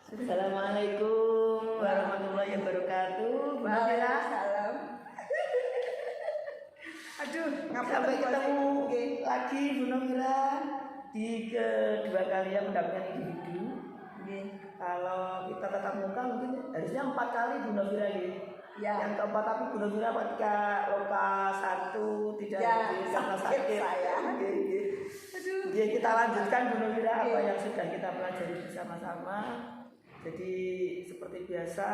Assalamualaikum warahmatullahi wabarakatuh. Waalaikumsalam. Aduh, sampai ketemu lagi Bu Novira di kedua kalinya mendampingan individu. Kalau kita tatap muka mungkin harusnya 4 kali Bu Novira ini. Ya. Yang keempat tapi Bu Novira ketika loka 1 tidak karena sakit. Saya. Aduh. Jadi kita lanjutkan Bu Novira apa yang sudah kita pelajari bersama-sama. Jadi seperti biasa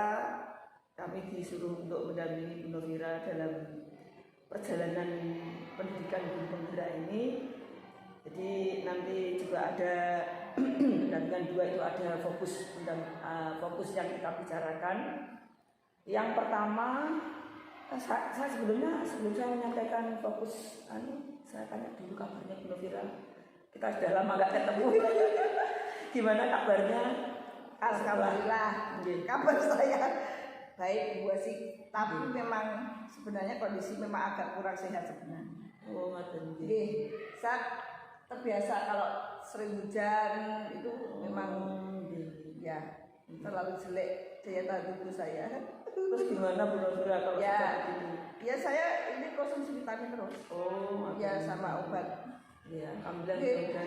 kami disuruh untuk mendampingi Bu Novira dalam perjalanan pendidikan guru penggerak ini. Jadi nanti juga ada pendampingan 2 itu ada fokus yang kita bicarakan. Yang pertama saya sebelum saya menyampaikan fokus saya tanya dulu kabarnya Bu Novira. Kita sudah lama gak ketemu. Gimana kabarnya? Alhamdulillah, kabar saya baik Bu Asih, tapi memang sebenarnya kondisi memang agak kurang sehat sebenarnya. Oh, ngaten nggih. Saya terbiasa kalau sering hujan itu memang ya terlalu jelek daya tahan tubuh saya. Terus gimana Bu Novira kalau seperti itu? Ya saya ini konsumsi vitamin terus. Oh, ya sama obat. Ya, alhamdulillah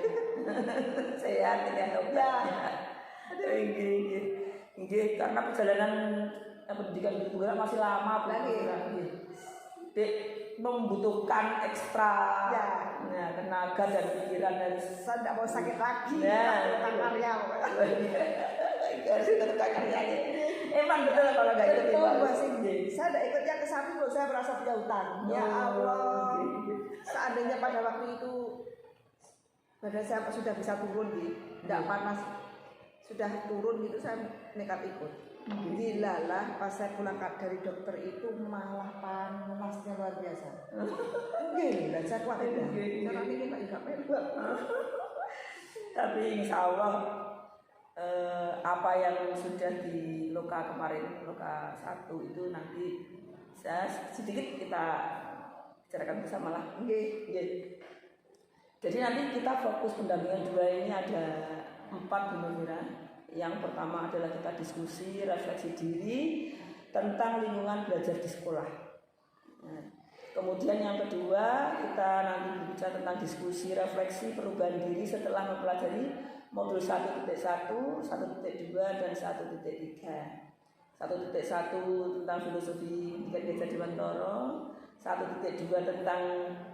sehat tidak obat. Nggih, karena perjalanan pendidikan guru penggerak masih lama Bu Novira. Membutuhkan ekstra tenaga dan pikiran dan saya tidak mau sakit lagi. karya. Emang betul kalau nggak ikut saya tidak ikutnya ke samping loh, saya merasa punya utang. Ya Allah, seandainya pada waktu itu badan saya sudah bisa turun gitu, tidak panas, sudah turun gitu, saya nekat ikut. Dilalah pas saya pulang dari dokter itu malah panasnya luar biasa. Gila, saya kuat ya. Karena ini Pak juga memang. Tapi insya Allah apa yang sudah di loka kemarin, loka 1 itu nanti saya sedikit kita bicarakan bersama lah. Jadi nanti kita fokus pendampingan 2 ini ada 4 Bu Novira. Yang pertama adalah kita diskusi refleksi diri tentang lingkungan belajar di sekolah. Kemudian yang kedua kita nanti berbicara tentang diskusi refleksi perubahan diri setelah mempelajari modul 1.1, 1.2 dan 1.3. 1.1 tentang filosofi pendidikan Gajah Dewantara, 1.2 tentang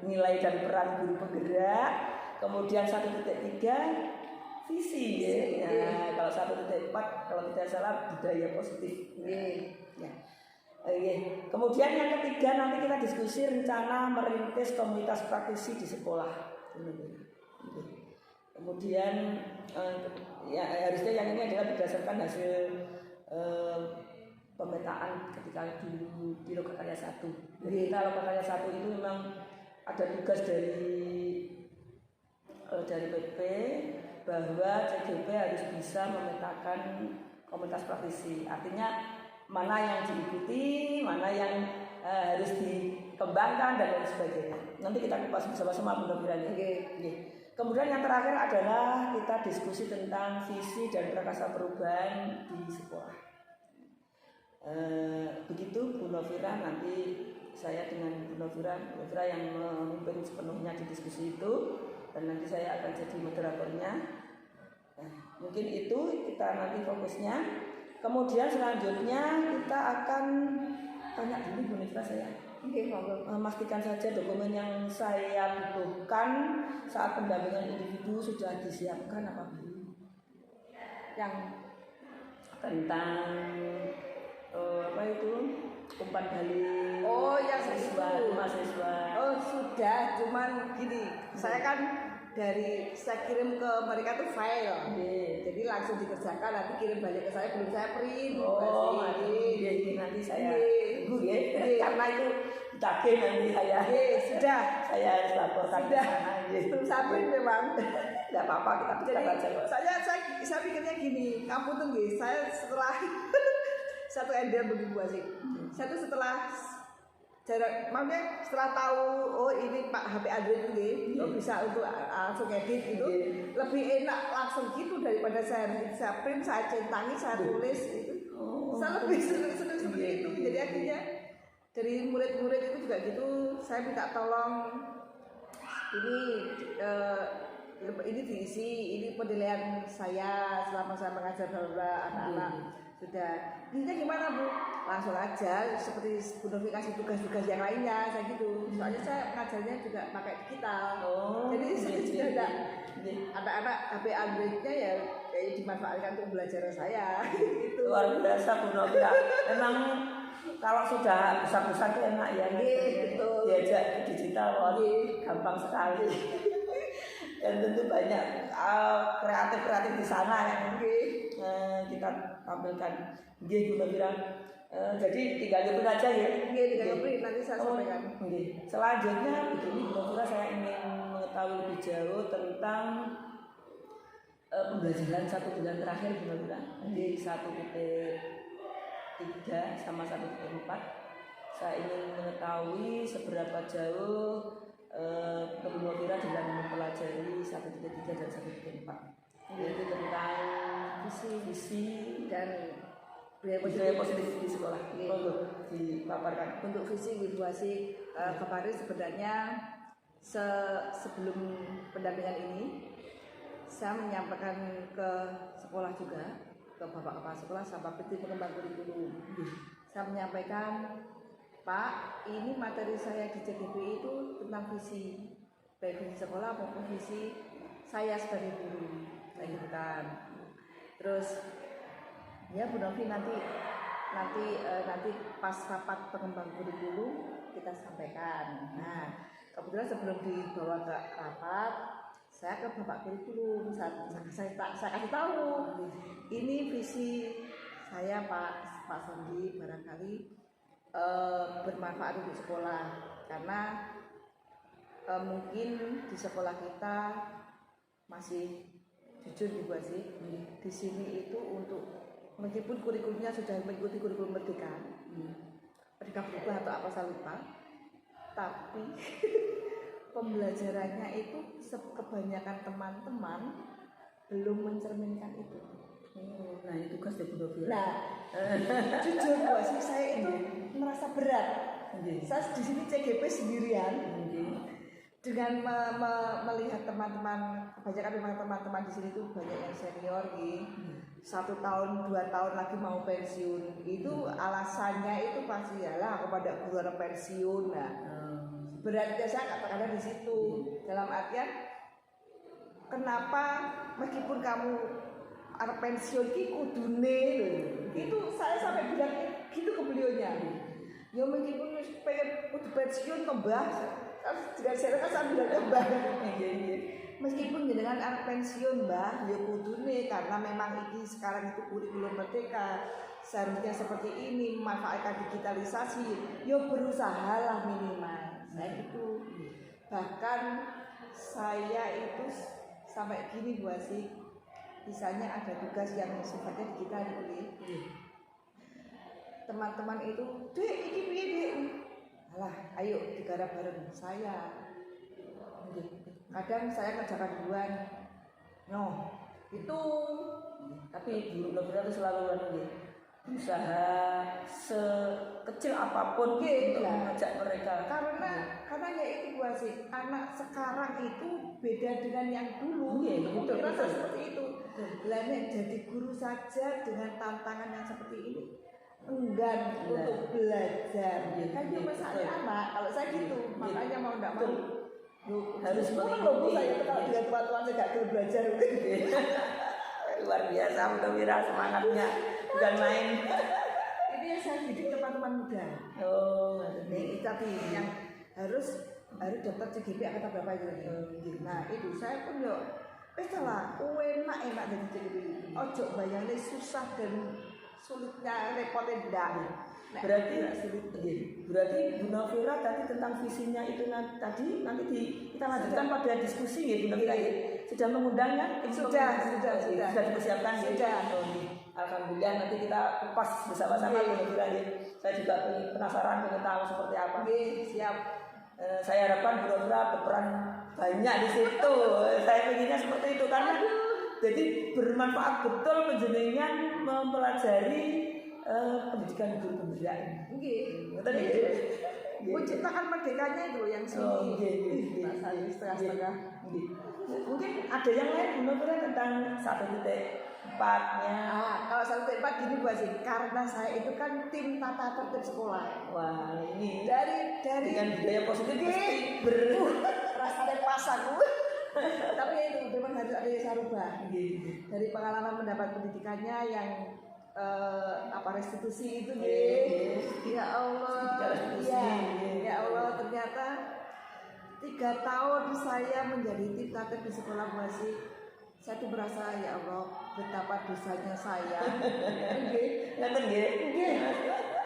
nilai dan peran guru penggerak, kemudian 1.3 visi ya. Kalau 1.4 kalau tidak salah budaya positif. Kemudian yang ketiga nanti kita diskusi rencana merintis komunitas praktisi di sekolah. Kemudian ya harusnya yang ini adalah berdasarkan hasil pemetaan ketika dulu di Lokakarya 1. Jadi kita Lokakarya 1 itu memang ada tugas dari PP bahwa CGP harus bisa memetakan komunitas praktisi. Artinya mana yang diikuti, mana yang harus dikembangkan dan lain sebagainya. Nanti kita kupas bersama-sama Bu Novira. Kemudian yang terakhir adalah kita diskusi tentang visi dan prakasa perubahan di sekolah. Begitu Bu Novira, nanti saya dengan Bu Novira yang memimpin sepenuhnya di diskusi itu. Dan nanti saya akan jadi moderatornya. Mungkin itu kita nanti fokusnya. Kemudian selanjutnya kita akan tanya dulu Bu Novira saya. Memastikan saja dokumen yang saya butuhkan saat pendampingan individu sudah disiapkan apa belum? Yang tentang apa itu? Umpan balik. Oh, yang mahasiswa. Oh, sudah, cuman gini, saya kan saya kirim ke mereka tuh file. Jadi langsung dikerjakan, nanti kirim balik ke saya, belum saya print. Oh, nanti saya tunggu ya. Karena itu tagih nanti saya. Sudah. Saya harus laporkan ke sana. Belum saya print memang. Tidak apa-apa, kita bicara saja. Saya pikirnya gini, kamu tunggu, saya setelah satu ender begitu Bu Asih. Saya tuh setelah jarak makanya setelah tahu oh ini Pak HP Android ini lo bisa untuk langsung edit gitu lebih enak langsung gitu daripada saya print, saya centangi, saya tulis itu saya lebih senang seperti itu. Jadi akhirnya dari murid-murid itu juga gitu, saya minta tolong ini diisi, ini penilaian saya selama saya mengajar anak-anak sudah. Ini gimana Bu? Langsung aja seperti Bu Novi kasih tugas-tugas yang lainnya, saya gitu. Soalnya saya mengajarnya juga pakai digital. Jadi saya juga ada anak-anak HP Androidnya ya dimanfaatkan untuk belajar saya. Gitu. Luar biasa Bu Novi. Memang kalau sudah besar-besar itu enak ya. Gitu. Diajak digital, gampang sekali. Dan tentu banyak kreatif di sana yang kita tampilkan. Bu Novi. Jadi tinggal nyebut aja ya. Tinggal nyebut nanti saya sampaikan. Selanjutnya begini Bu Novi, saya ingin mengetahui lebih jauh tentang pembelajaran 1 bulan terakhir Bu Novi. Di 1.3 sama 1.4. Saya ingin mengetahui seberapa jauh Bu Novi dalam mempelajari 1.3 dan 1.4, yaitu tentang visi dan budaya positif di sekolah. Untuk dipaparkan. Untuk visi Widwasi kemarin sebenarnya sebelum pendampingan ini saya menyampaikan ke sekolah juga, ke Bapak Kepala Sekolah sama PT Pengembang Kurikulum. Saya menyampaikan, Pak, ini materi saya di CGP itu tentang visi, baik visi sekolah maupun visi saya sebagai guru. Saya gitu kan. Terus ya Bu Novi nanti pas rapat pengembang kurikulum kita sampaikan. Nah, kebetulan sebelum dibawa ke rapat, saya ke Bapak Kurikulum, saya kasih tahu ini visi saya Pak Sandi, barangkali bermanfaat untuk sekolah karena mungkin di sekolah kita masih jujur juga sih di sini itu untuk meskipun kurikulumnya sudah mengikuti kurikulum Merdeka berubah atau apa saya lupa, tapi pembelajarannya itu kebanyakan teman-teman belum mencerminkan itu. Nah itu tugas dari Bu Novi. Nah, jujur sih saya itu merasa berat. Saya di sini CGP sendirian. Dengan melihat teman-teman, kebanyakan memang teman-teman di sini tuh banyak yang senior, 1 tahun 2 tahun lagi mau pensiun. Itu alasannya itu pasti yalah aku pada keluar pensiun. Nah, beratnya saya katakan di situ. Dalam artian kenapa meskipun kamu arep pensiun ki kudune lho. Itu saya sampai bilang gitu ke beliaunya. Ya meskipun pengen kudu pensiun kok Mbah. Juga saya kan sambil Mbah. Meskipun dengan anak pensiun Mbah, ya kudune karena memang ini sekarang itu kurikulum Merdeka. Seharusnya seperti ini memanfaatkan digitalisasi. Ya berusahalah minimal. Saya itu bahkan saya itu sampai gini Bu Asik, misalnya ada tugas yang sifatnya digital gitu. Teman-teman itu, Dek, ini piye Dek? Alah, ayo digarap bareng saya. Kadang saya kerjakan duluan. No, itu tapi Bu Novi itu selalu berusaha sekecil apapun untuk mengajak mereka. Karena ya itu Bu Asik, anak sekarang itu beda dengan yang dulu. Betul, rasa seperti itu. Lainnya jadi guru saja dengan tantangan yang seperti ini enggan untuk belajar. Kan cuma saya anak, kalau saya gitu, makanya mau enggak mau harus mengikuti. Saya kalau dengan tua-tua saya enggak belajar. Luar biasa Bu Novi semangatnya, bukan main. Ini yang saya didik teman-teman muda. Ini tapi yang harus daftar CGP kata berapa itu lagi. Nah itu saya pun yo salah, enak dari CGP. Ojo bayangnya susah dan sulitnya repotnya ndak. Berarti Bu Novi tadi tentang visinya itu nanti kita lanjutkan pada diskusi ya Bu Novi. Sudah mengundangnya? Sudah dipersiapkan. Sudah. alhamdulillah nanti kita kupas bersama-sama Bu Novira. Saya juga penasaran ingin tahu seperti apa. Siap. Saya harapkan Bu Novira berperan banyak di situ. Saya inginnya seperti itu karena jadi bermanfaat betul penjenengan mempelajari pendidikan guru pemberdayaan. Betul ya. Menciptakan merdekanya itu yang sini. Setengah-setengah. Mungkin ada yang lain Bu Novira tentang 1.4-nya. Kalau 1.4 gini Bu sih, karena saya itu kan tim tata tertib sekolah. Wah, ini dari dengan budaya positif pasti rasa dewasa gue. Tapi itu memang harus ada yang saya rubah. Dari pengalaman mendapat pendidikannya yang restitusi itu ya Allah, ya Allah, ternyata 3 tahun saya menjadi tim tatip di sekolah musik. Saya tuh merasa ya Allah betapa dosanya saya.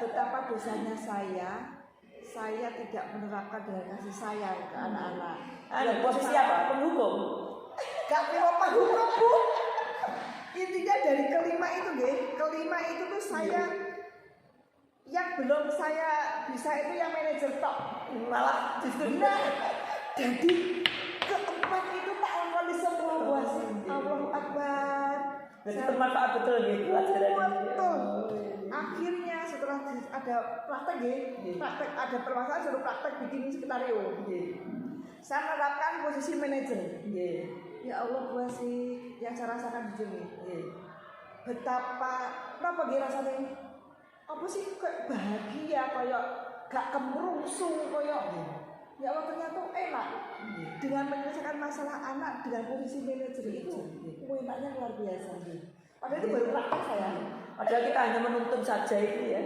Betapa dosanya saya tidak menerapkan dengan kasih sayang ke anak-anak. Posisi apa? Penghukum? Gak perlu penghukum Bu. Intinya dari kelima itu tuh saya yang belum saya bisa itu yang manajer tok, malah justru jadi keempat itu tak lengkap semua buat Allahu Akbar. Jadi bermanfaat betul gitu pelajaran ini. Betul. Akhirnya setelah ada praktek ada permasalahan suruh praktek bikin skenario. Saya menerapkan posisi manajer. Ya Allah buat sih yang saya rasakan di sini. Betapa rasanya? Apa sih kayak bahagia kayak gak kemerungsung kayak ya Allah ternyata enak dengan menyelesaikan masalah anak dengan posisi manajer itu enaknya luar biasa. Padahal itu baru praktek saya. Padahal kita hanya menuntun saja itu ya.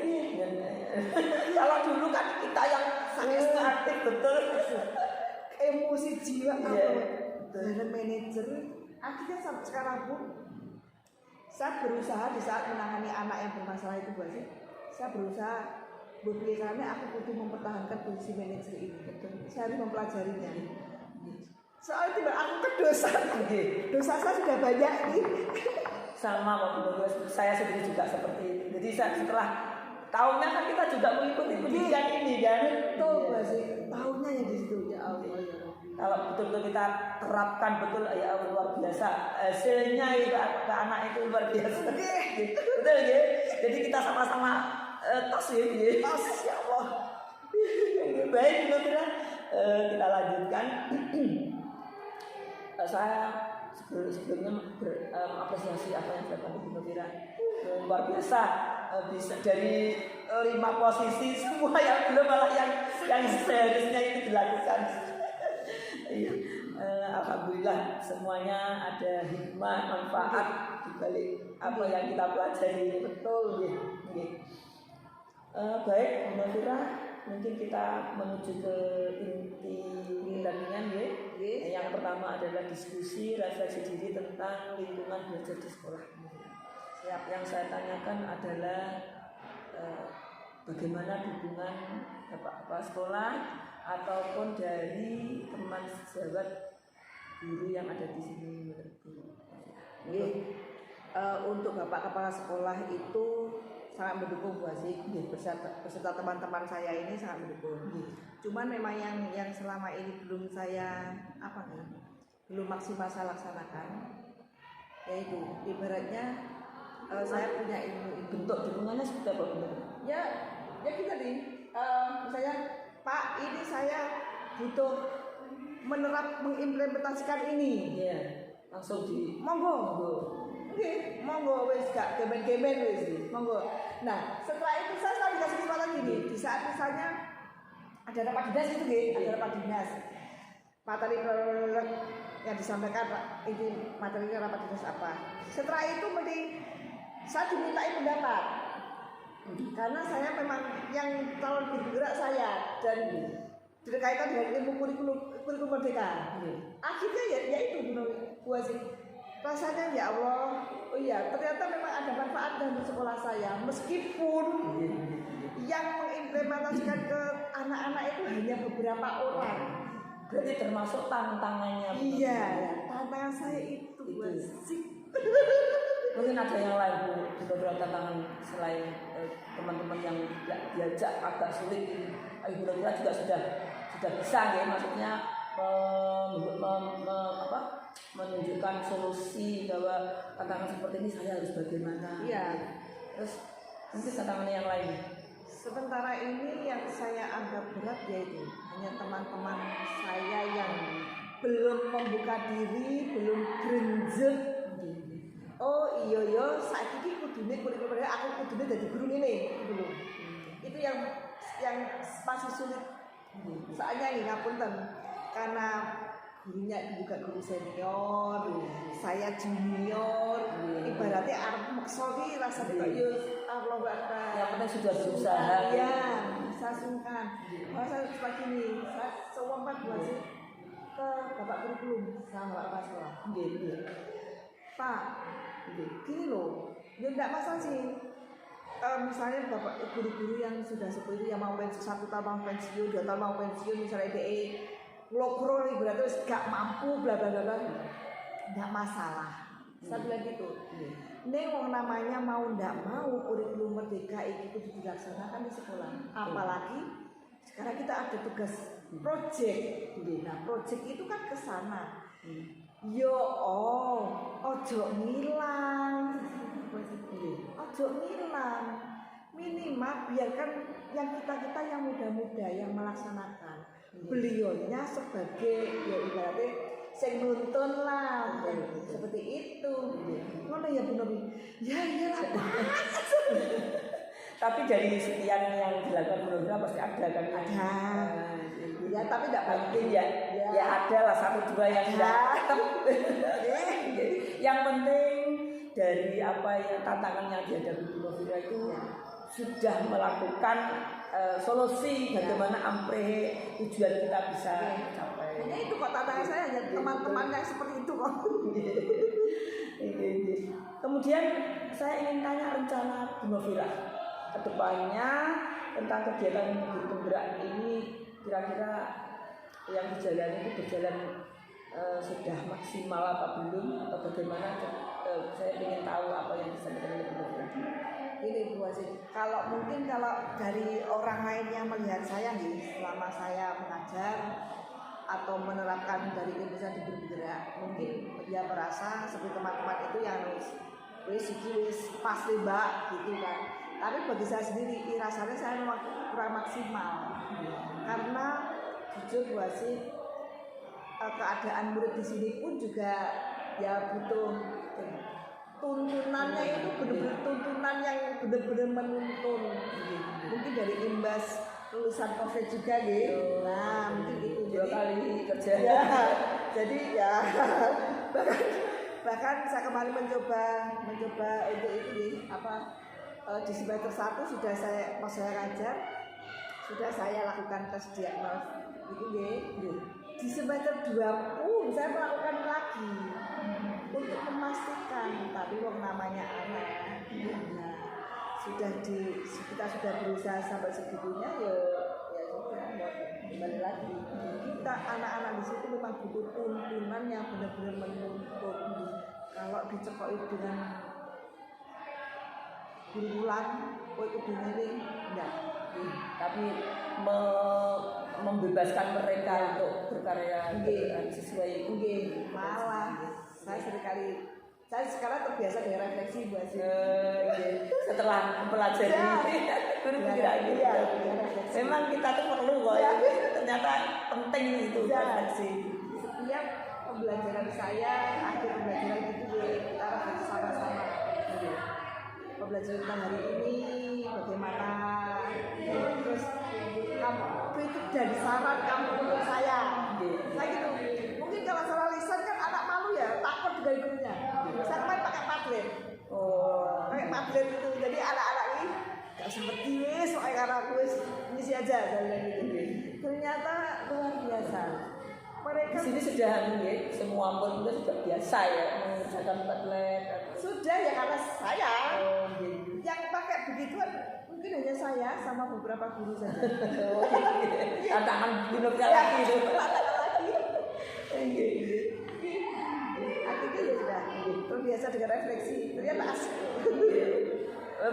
Kalau dulu kan kita yang sangat aktif betul, emosi jiwa dengan manajer. Akhirnya sampai sekarang pun saya berusaha di saat menangani anak yang bermasalah itu Bu, saya berusaha berpikirannya aku butuh mempertahankan posisi manajer ini. Saya harus mempelajarinya. Soalnya tiba aku dosa saya sudah banyak nih. Sama waktu saya sendiri juga seperti itu. Jadi setelah tahunnya kan kita juga mengikuti pendidikan ini kan. Betul tahunnya yang di situ ya Allah ya. Kalau betul-betul kita terapkan betul ya Allah luar biasa. Hasilnya itu ke anak itu luar biasa. Betul ya. Jadi kita sama-sama tos ya. Tos ya Allah. Baik Bu Novira, kita lanjutkan. Saya sebelumnya mengapresiasi apa yang dilakukan Bu Novira. Luar biasa, bisa dari 5 posisi semua yang belum malah yang seharusnya itu dilakukan. Alhamdulillah semuanya ada hikmah manfaat di balik apa yang kita pelajari. Betul ya. Baik Bu Novira, mungkin kita menuju ke inti pendampingan ya. Yang pertama adalah diskusi refleksi diri tentang lingkungan belajar di sekolah. Yang saya tanyakan adalah bagaimana dukungan Bapak sekolah ataupun dari teman sejawat guru yang ada di sini menurut guru. Untuk Bapak Kepala Sekolah itu sangat mendukung Bu Asih, beserta teman-teman saya ini sangat mendukung. Cuman memang yang selama ini belum saya belum maksimal saya laksanakan, yaitu ibaratnya saya punya ilmu bentuk dukungannya seperti apa Bu? Ya kita misalnya Pak ini saya butuh mengimplementasikan ini. Iya, langsung di monggo. Monggo wis gak gemen-gemen wis. Monggo. Nah, setelah itu saya selalu dikasih kesempatan gini. Di saat misalnya ada rapat dinas itu ada rapat dinas. Materi yang disampaikan ini materinya rapat dinas apa. Setelah itu saya dimintai pendapat. Karena saya memang yang tahun bergerak saya dan berkaitan dengan ilmu kurikulum merdeka. Akhirnya ya itu Bu Asih. Rasanya ya Allah, oh iya ternyata memang ada manfaat dalam sekolah saya. Meskipun yang mengimplementasikan ke anak-anak itu hanya beberapa orang. Berarti termasuk tantangannya. Iya, tantangan saya itu Bu Asih. Mungkin ada yang lain Bu, beberapa tantangan selain teman-teman yang diajak agak sulit ini. Ibu Novira juga sudah bisa ya, maksudnya menunjukkan solusi bahwa tantangan seperti ini saya harus bagaimana. Iya. Terus mungkin tantangan yang lain. Sementara ini yang saya anggap berat yaitu hanya teman-teman saya yang belum membuka diri, belum grenjet. Oh iya saat ini kudune kuliah aku kudune jadi guru ini belum. Itu yang masih sulit. Soalnya ini ngapunten karena gurunya juga guru senior, saya junior, ibaratnya arep maksa ki rasane kok yo Allah Akbar. Yang penting sudah berusaha. Iya, saya sungkan. Saya pagi ini, saya sewampat buat sih ke Bapak Kurikulum sama Bapak Sekolah. Pak, gini loh, ya enggak masalah sih. Misalnya bapak guru-guru yang sudah seperti itu yang mau pensiun 1 tahun mau pensiun 2 tahun mau pensiun misalnya DE lokro nih berarti gak mampu bla bla bla nggak masalah. Saya bilang gitu. Nih wong namanya mau ndak mau kurikulum merdeka itu dilaksanakan di sekolah. Apalagi sekarang kita ada tugas project. Nah project itu kan ke sana. Yo ojo ngilang. Ojo ngilang. Minimal biarkan yang kita yang muda-muda yang melaksanakan. Beliaunya sebagai ya ibaratnya sing nuntun lah seperti itu. Ngono ya Bu Novi. Ya iyalah. Tapi dari sekian yang dilakukan Bu Novira pasti ada kan? Ada. Ya tapi tidak penting ya. Ya ada lah 1-2 yang tidak. Yang penting dari apa yang tantangan yang dihadapi Bu Novira itu sudah melakukan solusi bagaimana ampre tujuan kita bisa capai. Hanya itu kok tantangan saya hanya teman-teman yang seperti itu kok. Kemudian saya ingin tanya rencana Bu Novira kedepannya tentang kegiatan bergerak ini, kira-kira yang dijalani itu berjalan sudah maksimal apa belum atau bagaimana? Saya ingin tahu apa yang disampaikan oleh Bu Novira. Ini Bu Wasit, kalau dari orang lain yang melihat saya nih selama saya mengajar atau menerapkan dari ilmu di bergerak, mungkin dia merasa seperti teman-teman itu yang wis pas Mbak gitu kan. Tapi bagi saya sendiri rasanya saya memang kurang maksimal karena jujur Bu Wasit, keadaan murid di sini pun juga ya butuh tuntunannya itu benar-benar tuntunan yang benar-benar menuntun. Mungkin dari imbas lulusan COVID juga gitu. Nah mungkin itu 2 kali kerja. Ya, jadi ya bahkan saya kemarin mencoba untuk itu di semester 1 sudah saya ngajar, sudah saya lakukan tes diagnos itu di semester 2 pun saya melakukan lagi untuk memastikan, tapi wong namanya anak kita sudah berusaha sampai segitunya ya sudah kembali lagi. Kita anak-anak di situ memang butuh tuntunan yang benar-benar menuntut. Kalau dicekoki dengan bulan, itu ini enggak. Tapi membebaskan mereka untuk berkarya sesuai malah saya sekarang terbiasa dengan refleksi Bu Aziz. Setelah mempelajari bergerak ini memang kita tuh perlu kok ternyata penting itu refleksi. Setiap pembelajaran saya akhir pembelajaran itu kita refleksi sama-sama. Pembelajaran tentang hari ini bagaimana, terus kamu itu dari saran kamu untuk saya gitu. Mungkin kalau salah lisan kan anak malu ya, takut dengan gurunya. Saya kemarin pakai Padlet. Pakai Padlet itu, jadi anak-anak ini gak seperti soalnya karena aku ngisi aja gitu. Ternyata luar biasa. Mereka di sini sudah semua murid sudah biasa ya mengerjakan Padlet. Sudah ya karena saya yang pakai begituan mungkin hanya saya sama beberapa guru saja. Tantangan Bu Novira lagi itu. Artinya ya sudah terbiasa dengan refleksi. ternyata asik.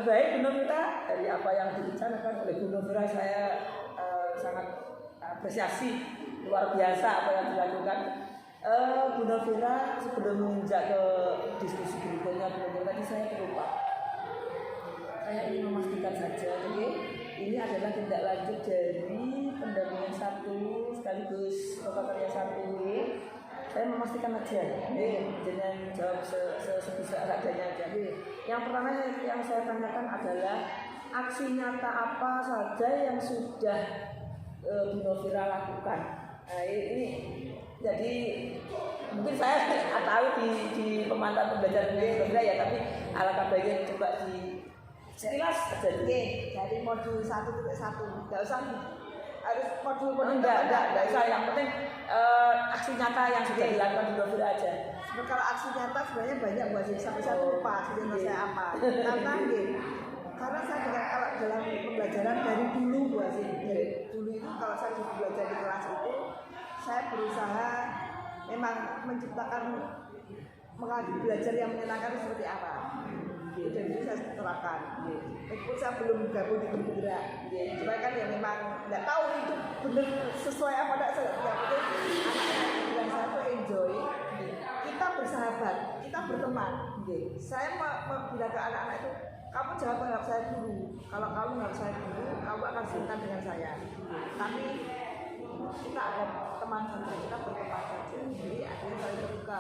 Baik Bu Novira, dari apa yang direncanakan oleh Bu Novira saya sangat apresiasi, luar biasa apa yang dilakukan. Bu Novira, sebelum menginjak ke diskusi berikutnya, Bu Novira, tadi saya terlupa. Saya ingin memastikan saja, ini adalah tindak lanjut dari pendampingan 1 sekaligus lokakarya 1. Saya memastikan aja, jangan jawab sebisa adanya aja. Yang pertama yang saya tanyakan adalah aksi nyata apa saja yang sudah Bu Novira lakukan. Nah, ini jadi mungkin saya nggak tahu di pemantauan pembelajaran Bu Novira ya, tapi alangkah baiknya coba di sekilas aja. Jadi modul 1.1 nggak usah harus modul-modul enggak usah, yang penting aksi nyata yang sudah dilakukan Bu Novira aja. Kalau aksi nyata sebenarnya banyak buat sampai saya lupa sebenarnya saya apa. Karena saya dengar kalau dalam pembelajaran dari dulu buat dari dulu itu kalau saya belajar di kelas itu saya berusaha memang menciptakan belajar yang menyenangkan seperti apa. Dan itu saya terapkan. Meskipun saya belum gabung di bergerak, supaya kan ya memang nggak tahu itu benar sesuai apa tidak. Yang penting anak-anak yang saya tuh enjoy. Kita bersahabat, kita berteman. Saya bilang ke anak-anak itu, kamu jangan menganggap saya guru. Kalau kamu menganggap saya guru, kamu akan sungkan dengan saya. Tapi kita ada teman saja, kita berteman saja. Jadi akhirnya saling terbuka,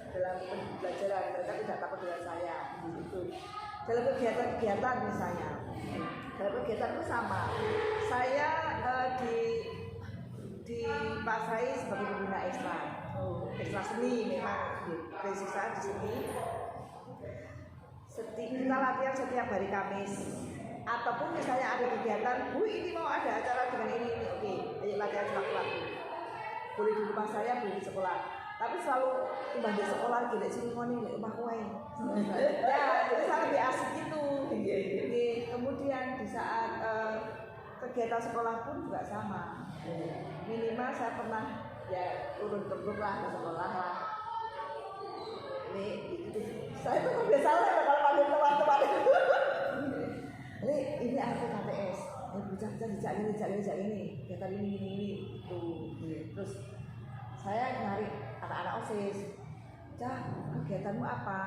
dalam pembelajaran mereka tidak takut dengan saya gitu. Dalam kegiatan misalnya, dalam kegiatan itu sama. Saya dipasrai sebagai pembina ekstra seni memang basic saya di sini. Kita latihan setiap hari Kamis. Ataupun misalnya ada kegiatan, Bu ini mau ada acara dengan ini, oke, ayo latihan waktu. Boleh di rumah saya, boleh di sekolah. Tapi selalu timbang di sekolah gila sini ngoni di rumah kowe. Ya, jadi saya lebih asik gitu. Kemudian di saat kegiatan sekolah pun juga sama. Minimal saya pernah ya turun lah ke sekolah lah. Ini itu saya tuh terbiasa lah kalau panggil teman-teman itu. Ini aku KTS. Bisa dijak ini. Kegiatan ini tuh. Terus saya nyari anak-anak OSIS, kegiatanmu apa?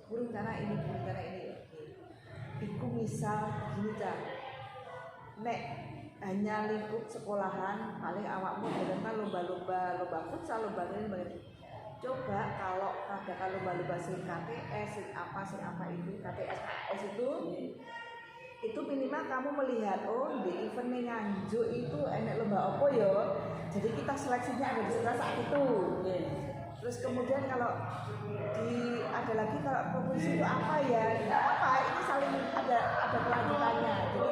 Rencana ini. Iku misal gini nek hanya lingkup sekolahan, paling awakmu dengan lomba futsal, lomba ini. Coba kalau ada lomba-lomba KTS, apa itu KTS itu minimal kamu melihat di event Nganjuk itu enak lomba apa ya. Jadi kita seleksinya ada di sebelah saat itu. Terus kemudian kalau ada lagi kalau provinsi itu apa ya? Nggak apa, ini saling ada kelanjutannya. Jadi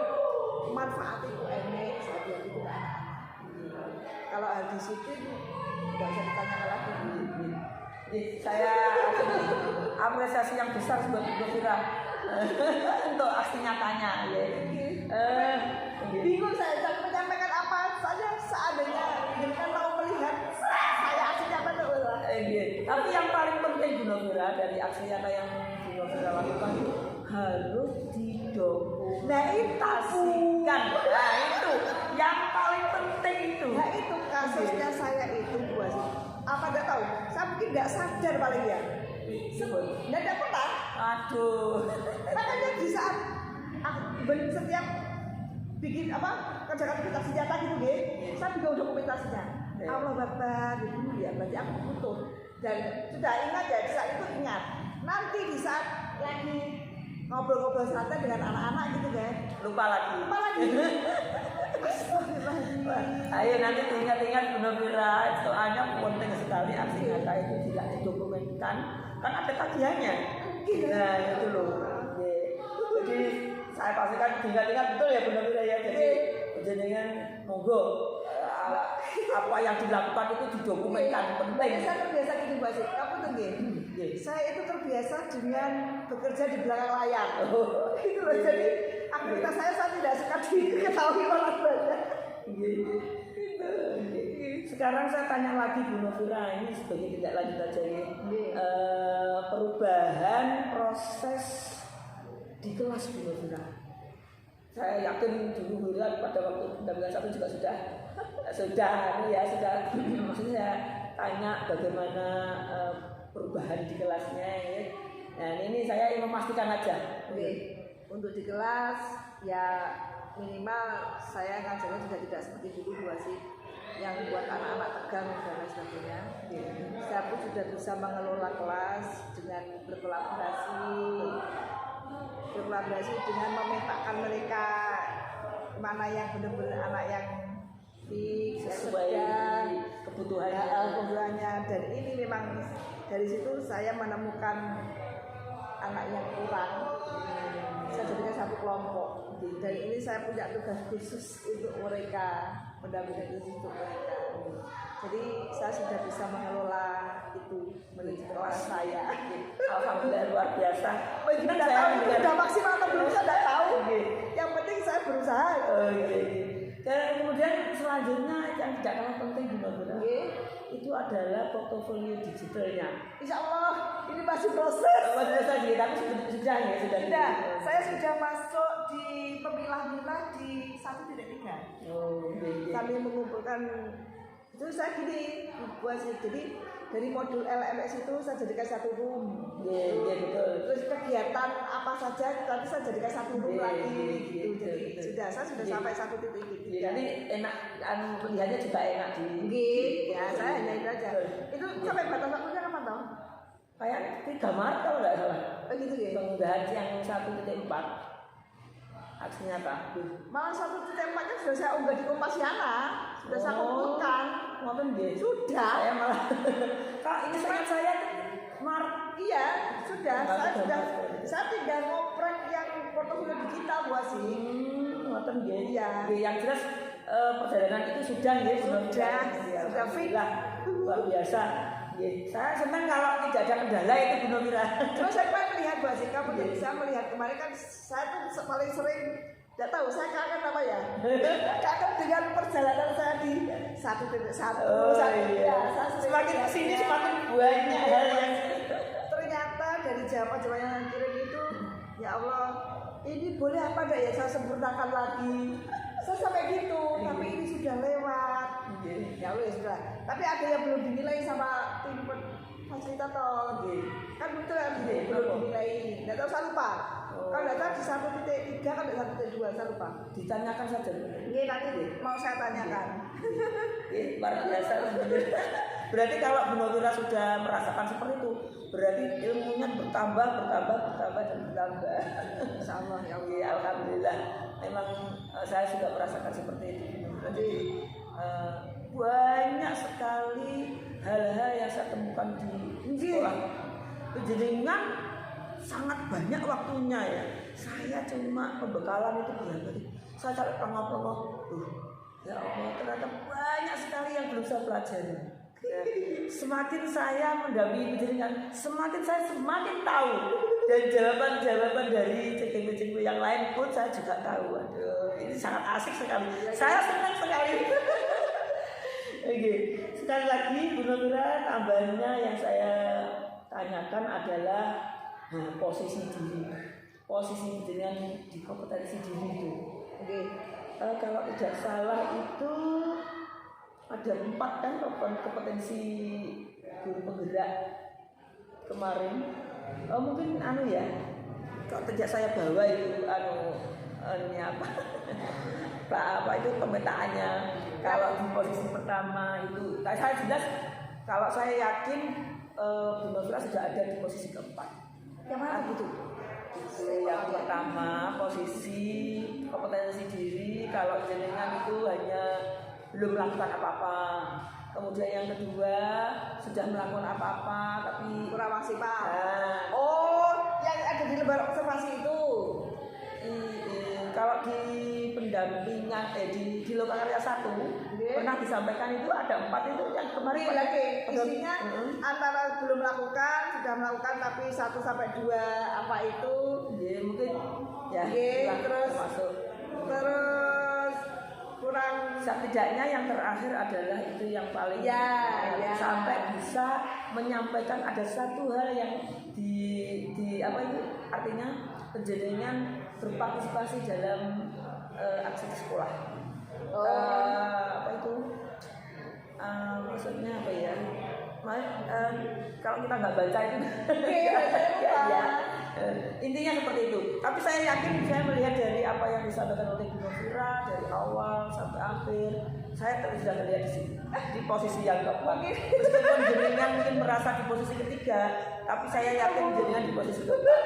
manfaat itu enak, saya bilang itu ke anak-anak. Kalau hal disiplin nggak usah ditanya lagi. Saya apresiasi yang besar buat Bu Novira untuk aksi nyatanya. Bingung saya menyampaikan apa saja seandainya dengan mau melihat saya aksi nyata tuh. Tapi yang paling penting Bu Novira dari aksi nyata yang Bu Novira lakukan itu harus didokumentasikan. Nah itu yang paling penting itu. Nah itu kasusnya saya itu buat apa nggak tahu. Saya mungkin nggak sadar paling ya. Nggak pernah. Aduh. Makanya di saat setiap bikin kerjakan dokumentasi nyata gitu saya bikin dokumentasinya. Allah Akbar gitu ya, berarti aku butuh. Dan sudah ingat ya, di saat itu ingat. Nanti di saat lagi ngobrol-ngobrol santai dengan anak-anak gitu lupa lagi. Ayo nanti ingat-ingat Bu Novira, soalnya penting sekali aksi nyata itu tidak didokumentasikan, kan ada tagihannya. Nah itu loh. Jadi saya pastikan ingat-ingat betul ya Bu Novira ya. Jadi jenengan monggo apa yang dilakukan itu didokumentasikan penting. Saya terbiasa gitu Mbak Sih. Kamu tuh saya itu terbiasa dengan bekerja di belakang layar. Gitu loh. Jadi aktivitas saya tidak suka diketahui orang banyak. sekarang saya tanya lagi Bu Novira, ini sebagai tindak lanjut aja ya. Nggih. Perubahan proses di kelas Bu Novira. Saya yakin dulu pada waktu pendampingan satu juga sudah maksudnya saya tanya bagaimana perubahan di kelasnya ya. Nah ini saya ingin memastikan aja. Oke, untuk di kelas ya minimal saya ngajarnya juga tidak seperti dulu sih, yang buat anak-anak tegang dan lain sebagainya. Saya pun sudah bisa mengelola kelas dengan berkolaborasi dengan memetakan mereka mana yang benar-benar anak yang fix, Sesuai kebutuhannya. Dan ini memang dari situ saya menemukan anak yang kurang, saya jadikan satu kelompok. Dan ini saya punya tugas khusus untuk mereka, mendampingi untuk mereka. Jadi saya sudah bisa mengelola itu menuju kelas saya. Alhamdulillah luar biasa. Tidak tahu itu sudah maksimal atau belum, saya tidak tahu. Yang penting saya berusaha. Dan kemudian selanjutnya yang tidak kalah penting di Novira itu adalah portofolio digitalnya. Insya Allah ini masih proses. Tapi sudah. Saya sudah masuk di pemilah-milah di 1.3. Kami mengumpulkan itu saya gini buat jadi dari modul LMS itu saya jadikan satu room. Betul. Terus kegiatan apa saja nanti saya jadikan satu room lagi gitu. Jadi saya sudah sampai 1.3. Jadi enak, pilihannya juga enak di. Ya saya hanya itu aja. Itu sampai batas waktunya kapan toh? Kayak 3 Maret kalau nggak salah. Begitu ya. Penggunaan yang 1.4 aksinya apa? Malah 1.4-nya sudah saya unggah di Kompasiana, sudah saya kumpulkan. Ngoten nggih. Sudah. Saya malah Kak, ini sangat saya Maret. Iya, sudah. Saya tinggal ngoprek yang portofolio digital buat sih. Ngoten nggih. Iya. Yang jelas perjalanan itu sudah nggih, sudah fit. Luar biasa. Saya senang kalau tidak ada kendala itu Bu Novira. Terus saya pengen melihat Bu Asika, saya melihat kemarin kan saya tuh paling sering, tidak tahu saya kangen apa ya, kangen dengan perjalanan saya di 1.1. Semakin kesini semakin banyak hal yang ternyata dari jawaban yang kirim itu, ya Allah, ini boleh apa enggak ya saya sempurnakan lagi. Saya sampai gitu, tapi ini sudah lewat. Ya Allah sudah. Tapi ada yang belum dinilai sama tim fasilitator. Kan betul ya, belum dinilai. Tidak tahu saya lupa. Kalau tidak tahu di 1.3 kan di 1.2 saya lupa. Ditanyakan saja. Ini nanti mau saya tanyakan. Luar biasa. Berarti kalau Bu Novira sudah merasakan seperti itu, berarti ilmunya bertambah dan bertambah. Insyaallah ya Allah. Alhamdulillah. Memang saya sudah merasakan seperti itu. Jadi banyak sekali hal-hal yang saya temukan di sekolah. Jenengan sangat banyak waktunya ya. Saya cuma pembekalan itu berapa? Saya cari pelongok-pelongok. Ya Allah, ternyata banyak sekali yang belum saya pelajari. Ya, semakin saya mendampingi jenengan, semakin saya semakin tahu, dan jawaban-jawaban dari cikgu-cikgu yang lain pun saya juga tahu. Aduh, ini sangat asik sekali. Saya senang sekali. Oke, sekali lagi Bu Novira, tambahannya yang saya tanyakan adalah posisi diri, posisi dengan di kompetensi diri itu. Oke. Kalau tidak salah itu ada 4 kan kompetensi guru penggerak kemarin. Mungkin ya, kok tidak saya bawa itu apa itu pemetaannya. Kalau di posisi pertama itu, saya jelas kalau saya yakin Bu Novira sudah ada di posisi keempat. Yang mana gitu? Yang pertama posisi kompetensi diri, kalau jenengan itu hanya belum melakukan apa-apa. Kemudian yang kedua sudah melakukan apa-apa tapi kurang maksimal. Oh, yang ada di lembar observasi itu. Kalau di pendampingan di Lokakarya 1 pernah disampaikan itu ada 4 itu yang kemarin lagi isinya antara belum melakukan, sudah melakukan tapi 1 sampai 2 apa itu mungkin ya terus masuk. Terus kurang setidaknya yang terakhir adalah itu yang paling ya. sampai bisa menyampaikan ada satu hal yang di apa itu artinya penjenengan berpartisipasi dalam aksi sekolah. Apa itu maksudnya apa ya? Kalau kita nggak baca itu ya, intinya seperti itu. Tapi saya yakin saya melihat dari apa yang disampaikan oleh Bu Novira dari awal sampai akhir, saya sudah melihat di sini di posisi yang keempat. Meskipun jenengan mungkin merasa di posisi ketiga, tapi saya yakin jenengan di posisi keempat.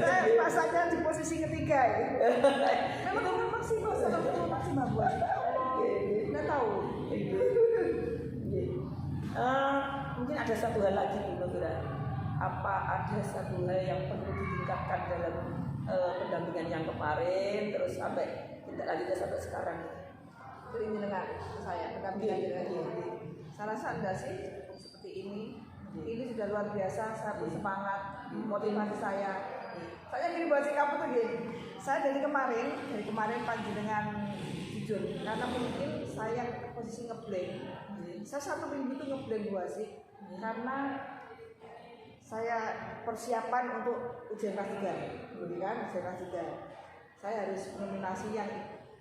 Saya masaknya di posisi ketiga ya. Memang maksimal buat. Nggak tahu. Mungkin ada satu hal lagi Bu Novira. Apa ada satu hal yang perlu ditingkatkan dalam pendampingan yang kemarin terus sampai tidak lanjutnya sampai sekarang? Ini dengar saya pendampingan ini. Saya rasa enggak sih seperti ini. Ini sudah luar biasa. Saya bersemangat, motivasi saya. Saya gini buat sikap tuh gini. Saya dari kemarin panjenengan jujur karena mungkin saya posisi ngeblank. Saya 1 minggu itu ngeblank buat sih karena saya persiapan untuk ujian kelas 3, kan ujian kelas 3. Saya harus nominasi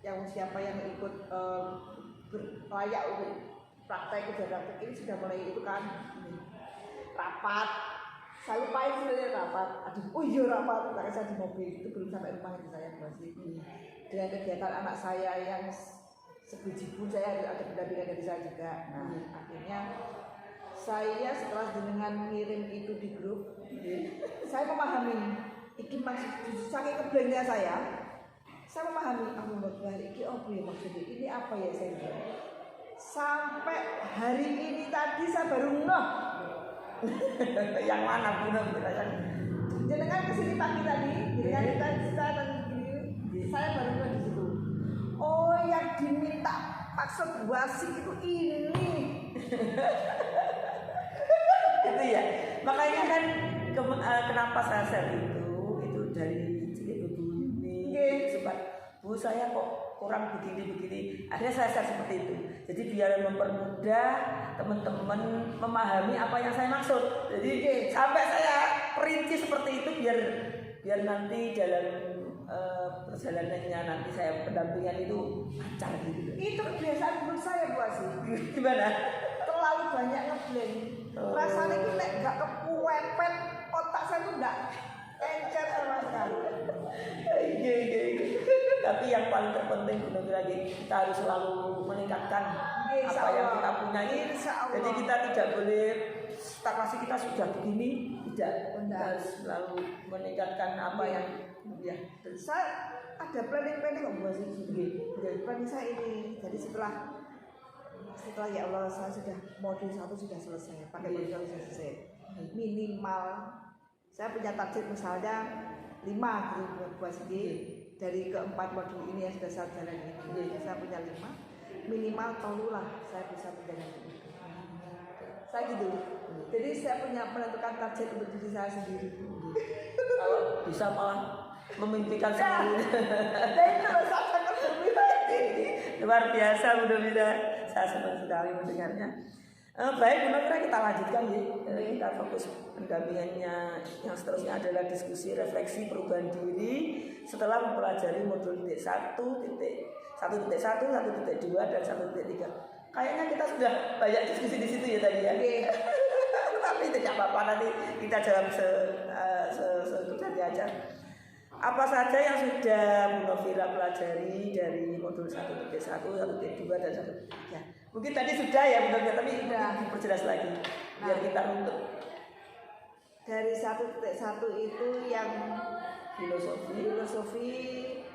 yang siapa yang ikut layak untuk praktek ujian praktek ini sudah mulai itu kan rapat. Saya lupain sebenarnya rapat. Oh iya rapat, makanya saya di mobil itu belum sampai rumah itu saya masih dengan kegiatan anak saya yang sebiji pun saya ada pendampingan dari saya juga. Nah akhirnya saya setelah jenengan ngirim itu di grup, saya memahami ini maksud saking keblengnya saya memahami ini apa ya maksudnya, ini apa ya saya bilang. Sampai hari ini tadi saya baru ngeh. Yang mana Bu Novira? Jenengan kesini pagi tadi, jenengan kita gini, saya baru ngeh di situ. Oh yang diminta maksud wasik itu ini. Itu ya, makanya kan kenapa saya share itu dari Ibu ini sempat Bu saya kok kurang begini akhirnya saya share seperti itu. Jadi biar mempermudah teman-teman memahami apa yang saya maksud. Jadi sampai saya perinci seperti itu biar nanti dalam perjalanannya nanti saya pendampingan itu lancar gitu. Itu kebiasaan menurut saya Bu Asih. Gimana? Terlalu banyak ngeblank. Rasanya itu nggak kepepet otak saya itu nggak encer sama sekali. Iya. Tapi yang paling terpenting Bu Novira kita harus selalu meningkatkan apa yang kita punya. Jadi kita tidak boleh stagnasi kita sudah begini, tidak. Kita harus selalu meningkatkan apa yang ya. Saya ada planning kok buat sih. Planning saya ini. Jadi setelah ya Allah saya sudah modul 1 sudah selesai, pakai modul sudah selesai. Minimal saya punya target misalnya 5 gitu buat sendiri. Dari keempat modul ini yang sudah saya jalani ini, saya punya 5, minimal 3 lah saya bisa menjalani itu. Saya gitu. Jadi saya punya menentukan target untuk diri saya sendiri. Kalau bisa malah memimpikan sendiri. Luar biasa Bu Novira, saya senang sekali mendengarnya. Baik Bu Novira, kita lanjutkan ya. Kita fokus pendampingannya yang seterusnya adalah diskusi refleksi perubahan diri setelah mempelajari modul titik 1, titik 1.1, 1.2 dan 1.3. Kayaknya kita sudah banyak diskusi di situ ya tadi ya. Tapi tidak apa-apa, nanti kita jawab sekudanya aja. Apa saja yang sudah Bu Novira pelajari dari modul 1.1, 1.2 dan 1.3? Mungkin tadi sudah ya Bu Novira, tapi sudah diperjelas lagi biar kita untuk. Dari 1.1 itu yang filosofi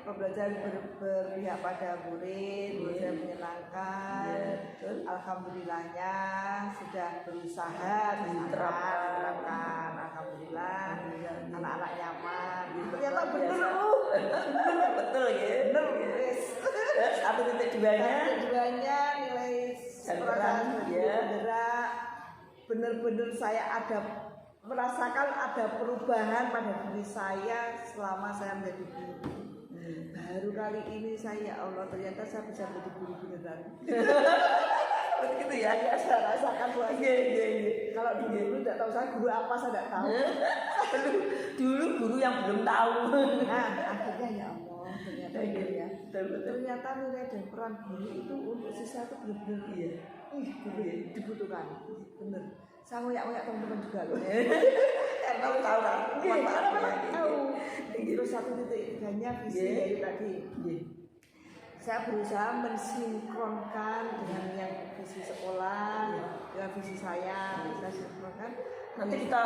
pembelajaran berpihak pada murid, belajar menyenangkan. Alhamdulillahnya sudah berusaha diterapkan. Alhamdulillah anak-anak nyaman. Ternyata benar Bu. Betul ya. Benar guys. 1.2-nya nilai perasaan ya. Benar-benar saya merasakan ada perubahan pada diri saya selama saya menjadi guru. Baru kali ini saya, Allah, ternyata saya bisa menjadi guru beneran. Begitu ya. Saya rasakan Bu Asih. Kalau dulu tidak tahu saya guru apa, saya tidak tahu. Dulu guru yang belum tahu. Nah, akhirnya ya Allah, ternyata ya. Ternyata nilai dan peran guru itu untuk siswa itu benar-benar guru ya, dibutuhkan. Bener. Saya ngoyak-ngoyak teman-teman juga loh. Tahu kan? Tahu. Terus satu titik tiganya visi dari tadi. Saya berusaha mensinkronkan dengan yang visi sekolah, dengan visi saya sinkronkan. Nanti kita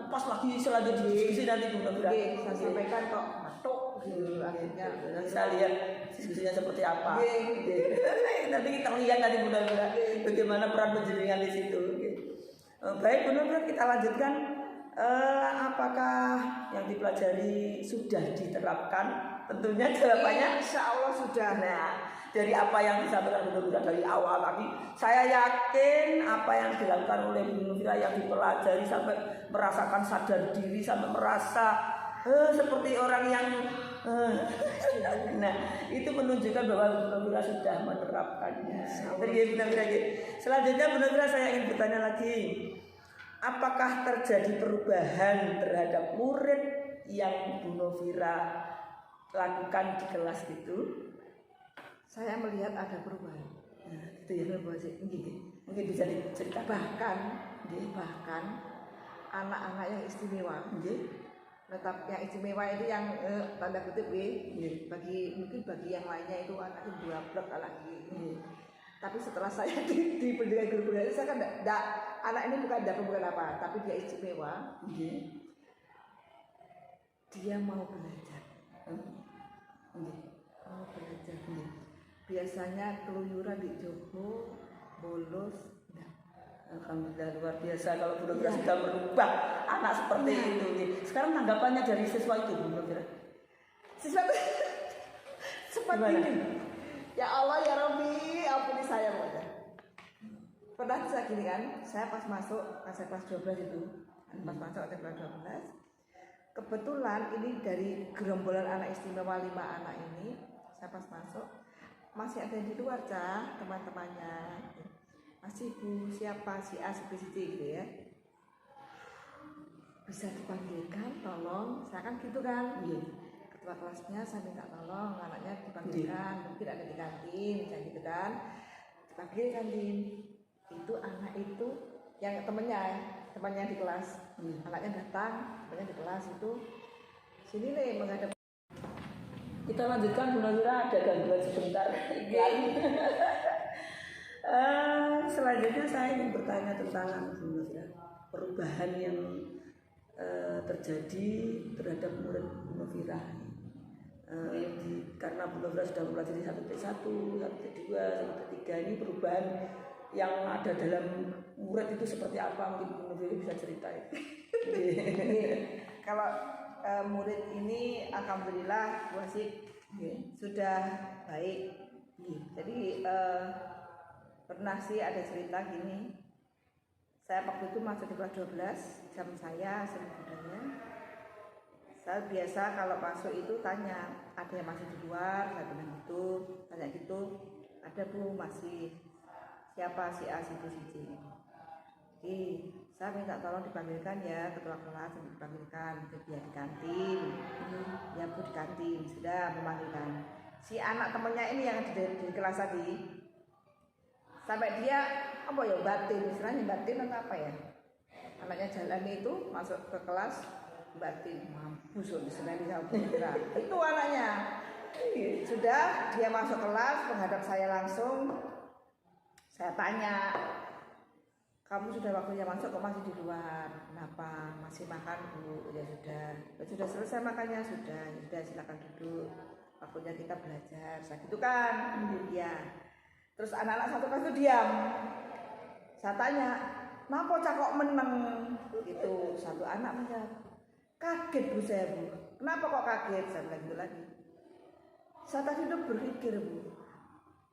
pas lagi selanjutnya diskusi nanti Bu Novira. Saya sampaikan kok matuk gitu akhirnya. Nanti saya lihat diskusinya seperti apa. Nanti kita lihat nanti Bu Novira bagaimana peran penjenengan di situ. Baik Bu Novira, kita lanjutkan. Apakah yang dipelajari sudah diterapkan? Tentunya jawabannya insya Allah sudah. Nah, dari apa yang disampaikan Bu Novira dari awal tadi, saya yakin apa yang dilakukan oleh Bu Novira yang dipelajari sampai merasakan sadar diri, sampai merasa seperti orang yang nah, itu menunjukkan bahwa Bu Novira sudah menerapkannya. Bu Novira. Selanjutnya Bu Novira, saya ingin bertanya lagi. Apakah terjadi perubahan terhadap murid yang Bu Novira lakukan di kelas itu? Saya melihat ada perubahan. Nah, itu ya Bu Asih. Mungkin bisa diceritakan. Bahkan anak-anak yang istimewa. Tetap yang istimewa itu yang tanda kutip mungkin bagi yang lainnya itu anaknya dua blok tapi setelah saya di pendidikan guru budaya saya kan anak ini bukan apa tapi dia istimewa. Dia mau belajar. Mau belajar. Biasanya keluyuran di Joko, bolos. Alhamdulillah luar biasa kalau Bu Novira sudah merubah anak seperti itu. Sekarang tanggapannya dari siswa itu Bu Novira? Siswa itu seperti ini. Ya Allah ya Rabbi, ampuni saya pokoknya. Pernah saya gini kan, saya pas masuk saya kelas 12 itu, pas masuk ada kelas 12. Kebetulan ini dari gerombolan anak istimewa 5 anak ini, saya pas masuk masih ada yang di luar teman-temannya. Masih Bu siapa si A si B si C gitu ya. Bisa dipanggilkan tolong, saya kan gitu kan. Ketua kelasnya saya minta tolong anaknya dipanggilkan, mungkin ada di kantin kayak gitu kan. Dipanggil kantin. Itu anak itu yang temannya di kelas. Anaknya datang, temannya di kelas itu sini nih menghadap. Kita lanjutkan Bu Novira, ada gangguan sebentar. Selanjutnya saya ingin bertanya tentang Bu Novira, perubahan yang terjadi terhadap murid Bu Novira. Karena Bu Novira sudah mempelajari 1T1, 1T2, 1T3, ini perubahan yang ada dalam murid itu seperti apa? Mungkin Bu Novira bisa ceritain. Kalau murid ini alhamdulillah Bu Asih sudah baik. Jadi pernah sih ada cerita gini. Saya waktu itu masuk di kelas 12, jam saya seni budaya. Saya biasa kalau masuk itu tanya, ada yang masih di luar, saya bilang gitu, tanya gitu. Ada Bu, masih siapa si A si B si C. Oke, saya minta tolong dipanggilkan ya ketua kelas, dipanggilkan dia di kantin. Ya Bu di kantin, sudah memanggilkan. Si anak temennya ini yang di kelas tadi, sampai dia apa ya batin, istilahnya batin atau apa ya, anaknya jalan itu masuk ke kelas batin, mampus loh istilahnya sama Bu Novira. Itu anaknya sudah dia masuk kelas menghadap saya langsung. Saya tanya, kamu sudah waktunya masuk kok masih di luar, kenapa masih makan Bu? Ya sudah selesai makannya, sudah silakan duduk, waktunya kita belajar. Saya gitu kan, ya. Terus anak-anak satu kelas itu diam. Saya tanya, kenapa kok menang? Gitu. Satu anak menjawab, kaget Bu saya Bu. Kenapa kok kaget? Saya bilang gitu lagi. Saya tadi itu berpikir Bu,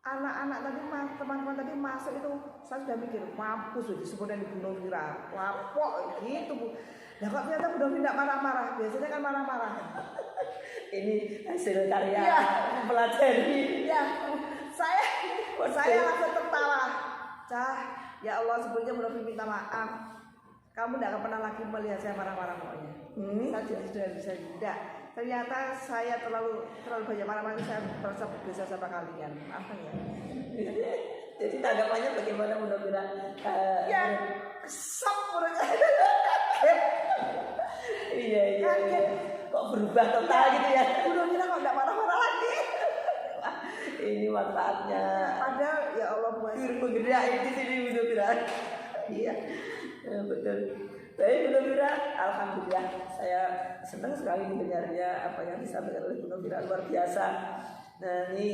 anak-anak tadi teman-teman tadi masuk itu saya sudah mikir mampus loh disebutnya di Bu Novira, wapok gitu Bu. Nah kok ternyata Bu Novira tidak marah-marah, biasanya kan marah-marah. ini hasil karya Iya. mempelajari. Ya, saya langsung tertawa. Cah, ya Allah sebelumnya Munofi minta maaf. Kamu tidak akan pernah lagi melihat saya marah-marah pokoknya. Saya sudah bisa tidak. Ternyata saya terlalu banyak marah-marah. Saya merasa berdosa sama kalian. Maafkan ya. Jadi tanggapannya bagaimana Munofi? Ya, kesap menurut saya. Iya. Kaget. Kok berubah total gitu ya? Munofi kok tidak marah-marah lagi. Ini manfaatnya. Padahal ya Allah buat Guru penggerak di sini Munofi. Iya, betul. Baik Munofi, alhamdulillah saya senang sekali mendengarnya apa yang disampaikan oleh Munofi, luar biasa. Nah ini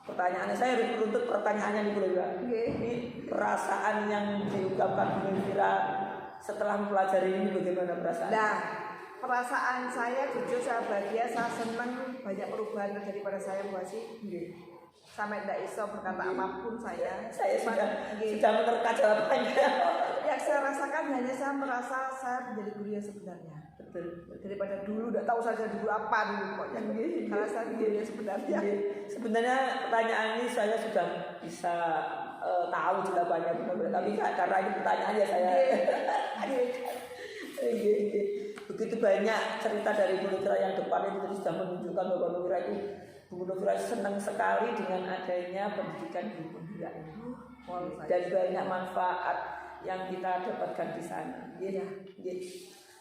pertanyaannya, saya harus menuntut pertanyaannya nih Munofi. Ini perasaan yang diungkapkan Munofi setelah mempelajari ini bagaimana perasaan? Nah, perasaan saya jujur saya bahagia, saya senang banyak perubahan terjadi pada saya Bu Asih. Sampai tidak iso berkata apapun saya sudah menerka jawabannya. Yang saya rasakan hanya saya merasa saya menjadi guru yang sebenarnya. Betul. Daripada dulu tidak tahu saya jadi guru apa dulu pokoknya. Karena saya guru yang sebenarnya. Sebenarnya pertanyaan ini saya sudah bisa tahu jawabannya, tapi karena ini pertanyaannya saya. Begitu banyak cerita dari Bu Nofira yang depan itu sudah menunjukkan bahwa Bu Nofira itu senang sekali dengan adanya pendidikan guru penggerak ini. Dan banyak manfaat yang kita dapatkan di sana.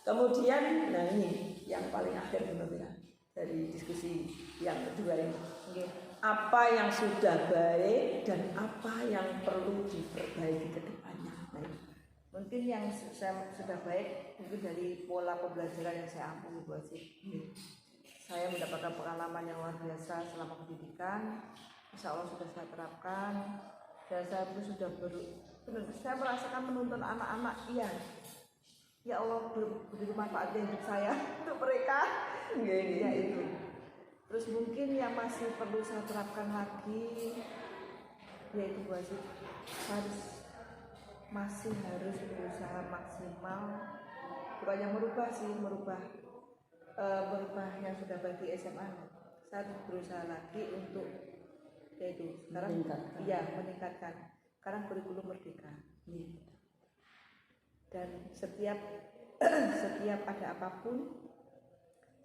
Kemudian, nah ini yang paling akhir Bu Nofira dari diskusi yang kedua ini. Apa yang sudah baik dan apa yang perlu diperbaiki ke depannya. Mungkin yang saya sudah baik mungkin dari pola pembelajaran yang saya ambil Bu Asih. Saya mendapatkan pengalaman yang luar biasa selama pendidikan. Insya Allah sudah saya terapkan dan saya pun sudah saya merasakan menuntun anak-anak. Iya, ya Allah begitu manfaatnya hidup saya untuk mereka. Ya itu. Terus mungkin yang masih perlu saya terapkan lagi, yaitu Bu Asih, masih harus berusaha maksimal, bukannya merubah yang sudah bagi SMA. Saya berusaha lagi untuk yaitu sekarang meningkatkan sekarang kurikulum merdeka. Dan setiap ada apapun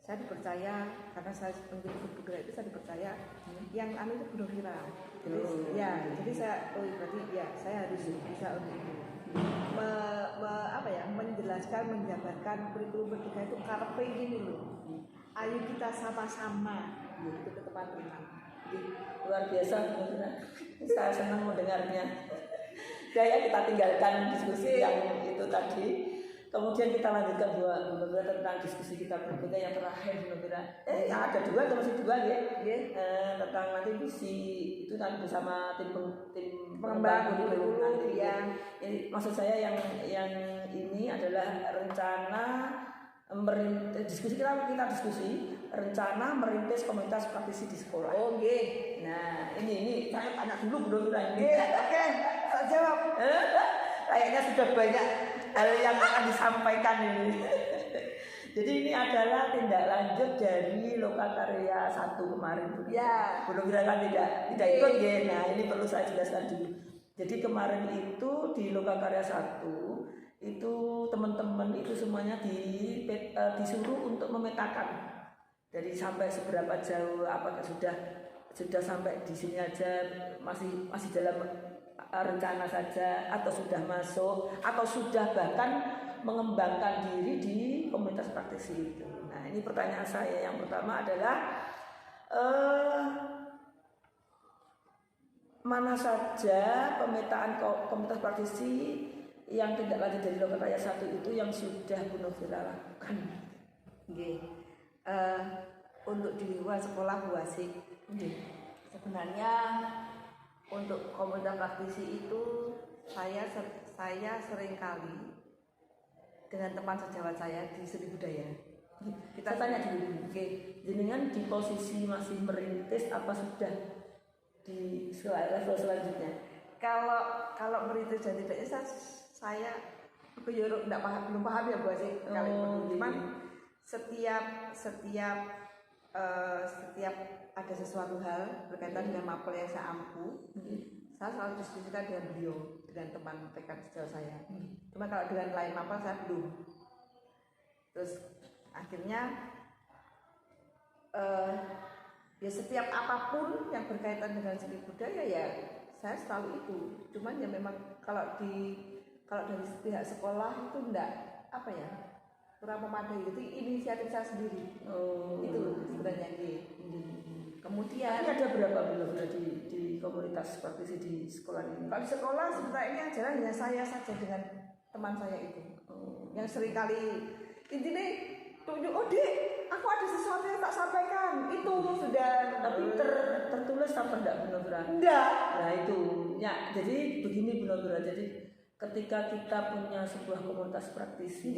saya dipercaya, karena saya menjadi guru itu saya dipercaya yang itu Bu Nofira. Jadi saya saya harus bisa untuk itu menjelaskan, menjabarkan kurikulum merdeka itu karpe ini loh. Ayo kita sama-sama itu ke teman-teman. Luar biasa Bu Nofira. Saya senang mendengarnya. Ya kita tinggalkan diskusi yang itu tadi. Kemudian kita lanjutkan Bu Nofira tentang diskusi kita berikutnya yang terakhir Bu Nofira. Yang ada dua atau masih dua ya? Tentang nanti visi itu nanti bersama tim pengembang kurikulum ya. Maksud saya yang ini adalah rencana diskusi rencana merintis komunitas praktisi di sekolah. Nah ini saya tanya dulu Bu Nofira ini. Oke, saya jawab. Kayaknya sudah banyak hal yang akan disampaikan ini. Jadi ini adalah tindak lanjut dari Lokakarya 1 kemarin. Bu Nofira kan tidak ikut ya. Nah ini perlu saya jelaskan dulu. Jadi kemarin itu di Lokakarya 1 itu teman-teman itu semuanya disuruh untuk memetakan dari sampai seberapa jauh, apakah sudah sampai di sini aja, masih dalam rencana saja, atau sudah masuk, atau sudah bahkan mengembangkan diri di komunitas praktisi itu. Nah ini pertanyaan saya yang pertama adalah mana saja pemetaan komunitas praktisi yang tidak lanjut dari Lokakarya 1 itu yang sudah Bu Nofira lakukan? Untuk di luar sekolah Bu Asih, sebenarnya untuk komunitas praktisi itu saya seringkali dengan teman sejawat saya di seni budaya. Kita tanya dulu, jenengan di posisi masih merintis apa sudah di level selanjutnya? Kalau merintis dan tidaknya saya belum paham ya Bu Asih. Cuman setiap setiap ada sesuatu hal berkaitan dengan mapel yang saya ampu, saya selalu diskusikan dengan beliau, dengan teman rekan sejauh saya. Cuma kalau dengan lain mapel saya belum. Terus akhirnya ya setiap apapun yang berkaitan dengan seni budaya ya saya selalu itu. Cuman ya memang kalau dari pihak sekolah itu enggak apa ya, kurang memadai. Itu inisiatif saya sendiri. Itu sebenarnya. Kemudian Tapi ada berapa belum di komunitas praktisi di sekolah ini? kalau di sekolah sebenarnya jalan hanya saya saja dengan teman saya itu. Yang seringkali intinya tunjuk, oh dek, aku ada sesuatu yang tak sampaikan. Itu sudah. Tapi tertulis apa enggak Bu Novira? Enggak. Nah itu, ya jadi begini Bu Novira, jadi ketika kita punya sebuah komunitas praktisi,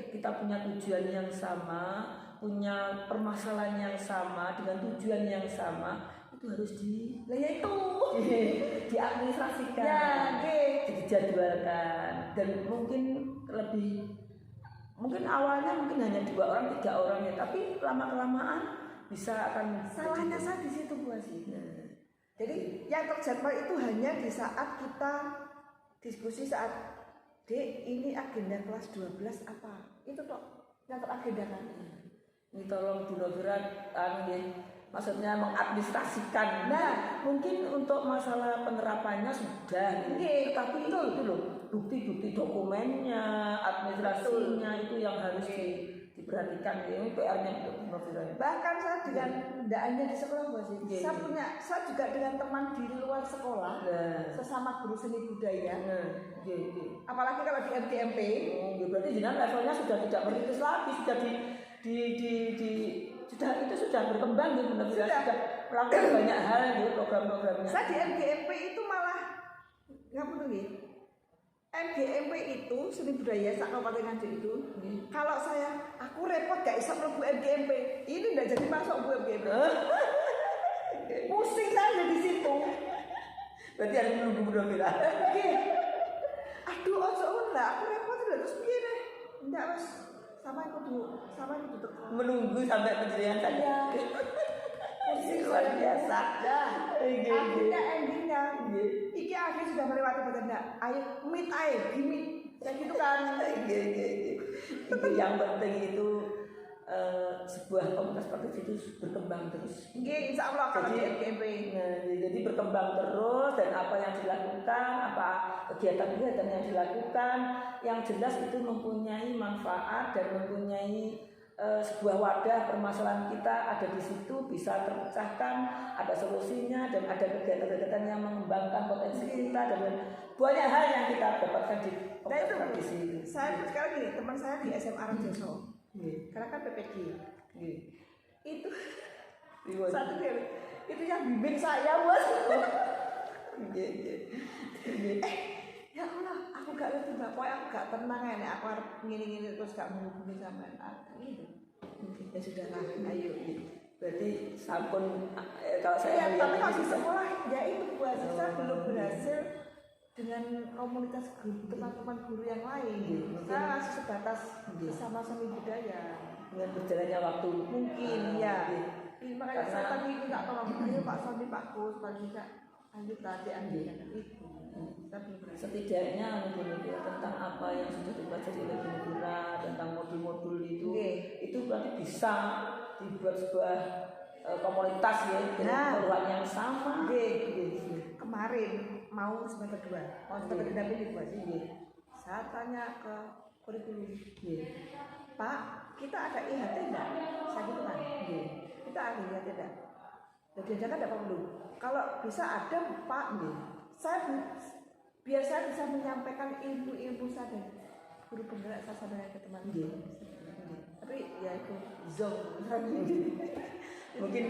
kita punya tujuan yang sama, punya permasalahan yang sama dengan tujuan yang sama, itu harus diadministrasikan, dijadwalkan, dan mungkin awalnya mungkin hanya 2 orang 3 orang ya, tapi lama kelamaan bisa akan Salahnya saya di situ Bu Aziz. Jadi yang terjadwal itu hanya di saat kita diskusi saat Dek, ini agenda kelas 12 apa? Itu toh yang teragendakan. Ini tolong Bu Novira maksudnya mengadministrasikan. Nah, mungkin untuk masalah penerapannya sudah, tapi itu loh bukti-bukti dokumennya, administrasinya itu yang harus diperhatikan. Ini PR-nya Bu Novira. Bahkan saya dengan tidak hanya di sekolah Bu Aziz, saya juga dengan teman di luar sekolah, sesama guru seni budaya. Apalagi kalau di MTMP, berarti jenengan levelnya sudah tidak merintis lagi, sudah berkembang gitu, sudah melakukan banyak hal gitu, program-programnya. Saya di MGMP itu malah ngapain nih? MGMP itu seni budaya sak Kabupaten Nganjuk itu. Kalau aku repot gak bisa mlebu MGMP, ini nggak jadi masuk Bu MGMP. Pusing saya di situ. Berarti harus menunggu Bu Novira. Aduh, ojo lah, aku repot terus piye deh. Enggak Mas, sama itu menunggu sampai penjelian saja. Luar biasa. Akhirnya endingnya, iki akhirnya sudah melewati batas. Ayo meet kayak gitu kan. Itu yang penting itu sebuah komunitas praktisi itu berkembang terus. Insya Allah kalau di MGMP. Jadi berkembang terus, dan apa yang dilakukan, apa kegiatan-kegiatan yang dilakukan, yang jelas itu mempunyai manfaat dan mempunyai sebuah wadah permasalahan kita ada di situ, bisa terpecahkan, ada solusinya, dan ada kegiatan-kegiatan yang mengembangkan potensi kita, dan banyak hal yang kita dapatkan di komunitas praktisi. Saya sekarang gini, teman saya di SMA Rejoso. Karena kan PPG itu satu dia itu yang bimbing saya bos. Ya Allah, aku gak ngerti mbak, pokoknya aku gak tenang ya, aku harus ngini terus gak menghubungi sama gitu. Ya sudahlah, ayo. Berarti sampun kalau saya tapi kalau di sekolah ya itu buat saya belum berhasil dengan komunitas guru, teman-teman guru yang lain. Saya masih sebatas bersama seni budaya. Dengan berjalannya waktu mungkin ya. Makanya saya tadi minta tolong, ayo Pak Sony, Pak Kus, Pak Jika, ayo tadi ambil itu. Setidaknya tentang apa yang sudah dipelajari oleh Bu Novira tentang modul-modul itu berarti bisa dibuat sebuah komunitas ya dengan keperluan yang sama. Kemarin mau semester 2, mau semester 3 ini Bu Aziz. Saya tanya ke kurikulum, Pak, kita ada IHT enggak? Saya gitu kan. Kita ada IHT enggak? Jadi kan ada perlu. Kalau bisa ada Pak, biar saya bisa menyampaikan ilmu-ilmu saya dan guru penggerak saya sampaikan ke teman-teman. Tapi ya itu zong. Mungkin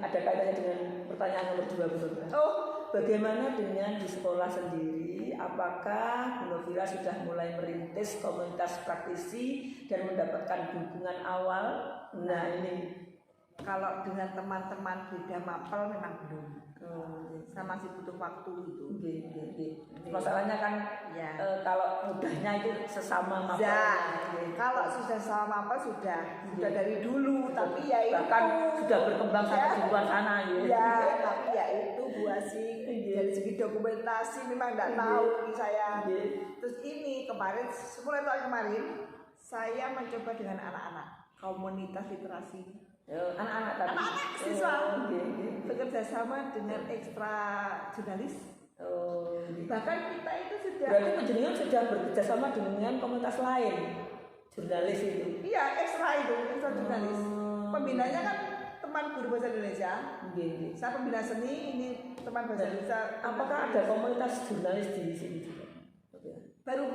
ada kaitannya dengan pertanyaan nomor 2 Bu Novira. Bagaimana dengan di sekolah sendiri? Apakah Bu Novira sudah mulai merintis komunitas praktisi dan mendapatkan dukungan awal? Nah ini kalau dengan teman-teman beda mapel memang belum. Saya masih butuh waktu itu. Masalahnya kan Ya. kalau mudahnya itu sesama mapel. Ya, kalau sudah sama apa sudah dari dulu, tapi ya itu bahkan sudah berkembang sampai di luar sana ya, tapi ya itu Bu Asih dari segi dokumentasi memang nggak tahu nih saya. Terus ini kemarin 10 tahun kemarin saya mencoba dengan anak-anak komunitas literasi. Anak-anak tadi. Anak-anak siswa bekerja sama dengan ekstra jurnalis. Bahkan kita itu sudah. Berarti penjenengan sudah bekerja sama dengan komunitas lain, jurnalis itu. Iya, ekstra jurnalis. Pembinanya kan teman guru bahasa Indonesia. Saya pembina seni, ini teman bahasa Indonesia. Apakah ada komunitas jurnalis di sini juga? Baru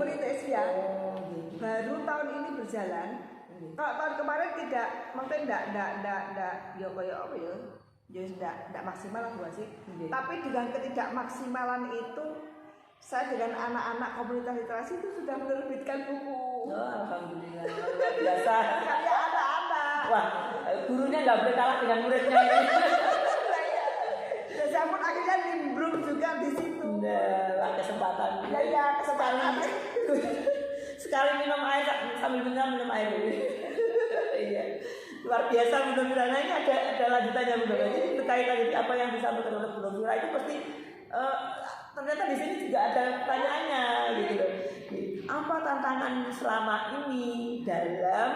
merintis ya. Baru tahun ini berjalan. Kalau tahun kemarin tidak, mungkin enggak ya kayak apa ya? Ya enggak maksimal lah Bu Asih. Tapi dengan ketidakmaksimalan itu saya dengan anak-anak komunitas literasi itu sudah menerbitkan buku. Alhamdulillah, luar biasa. Karya anak-anak. Wah, gurunya nggak boleh kalah dengan muridnya ini. Dan saya pun akhirnya nimbrung juga di situ. Nah, kesempatan. Ya kesempatan. Sekali minum air sambil minum air. Iya. Luar biasa Bu Novira. Nah, ini ada lanjutannya Bu Novira. Jadi terkait tadi apa yang disampaikan oleh Bu Novira itu pasti ternyata di sini juga ada pertanyaannya gitu loh. Apa tantangan selama ini dalam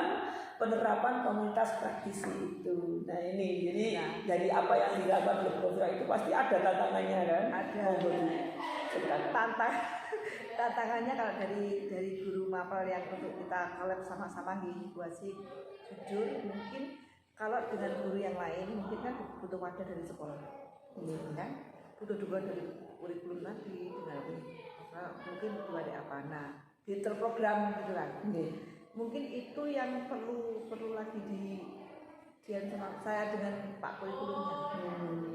penerapan komunitas praktisi itu? Nah ini, jadi dari apa yang dilakukan oleh Bu Novira itu pasti ada tantangannya kan? Ada. Tantangannya kalau dari guru mapel yang untuk kita collab sama-sama di Bu Asih, jujur mungkin kalau dengan guru yang lain mungkin kan butuh wadah dari sekolah, kan? Butuh juga dari kurikulum tadi dengan mungkin ada apa? Nah, terprogram gitu kan. Mungkin itu yang perlu lagi sama saya dengan Pak kurikulumnya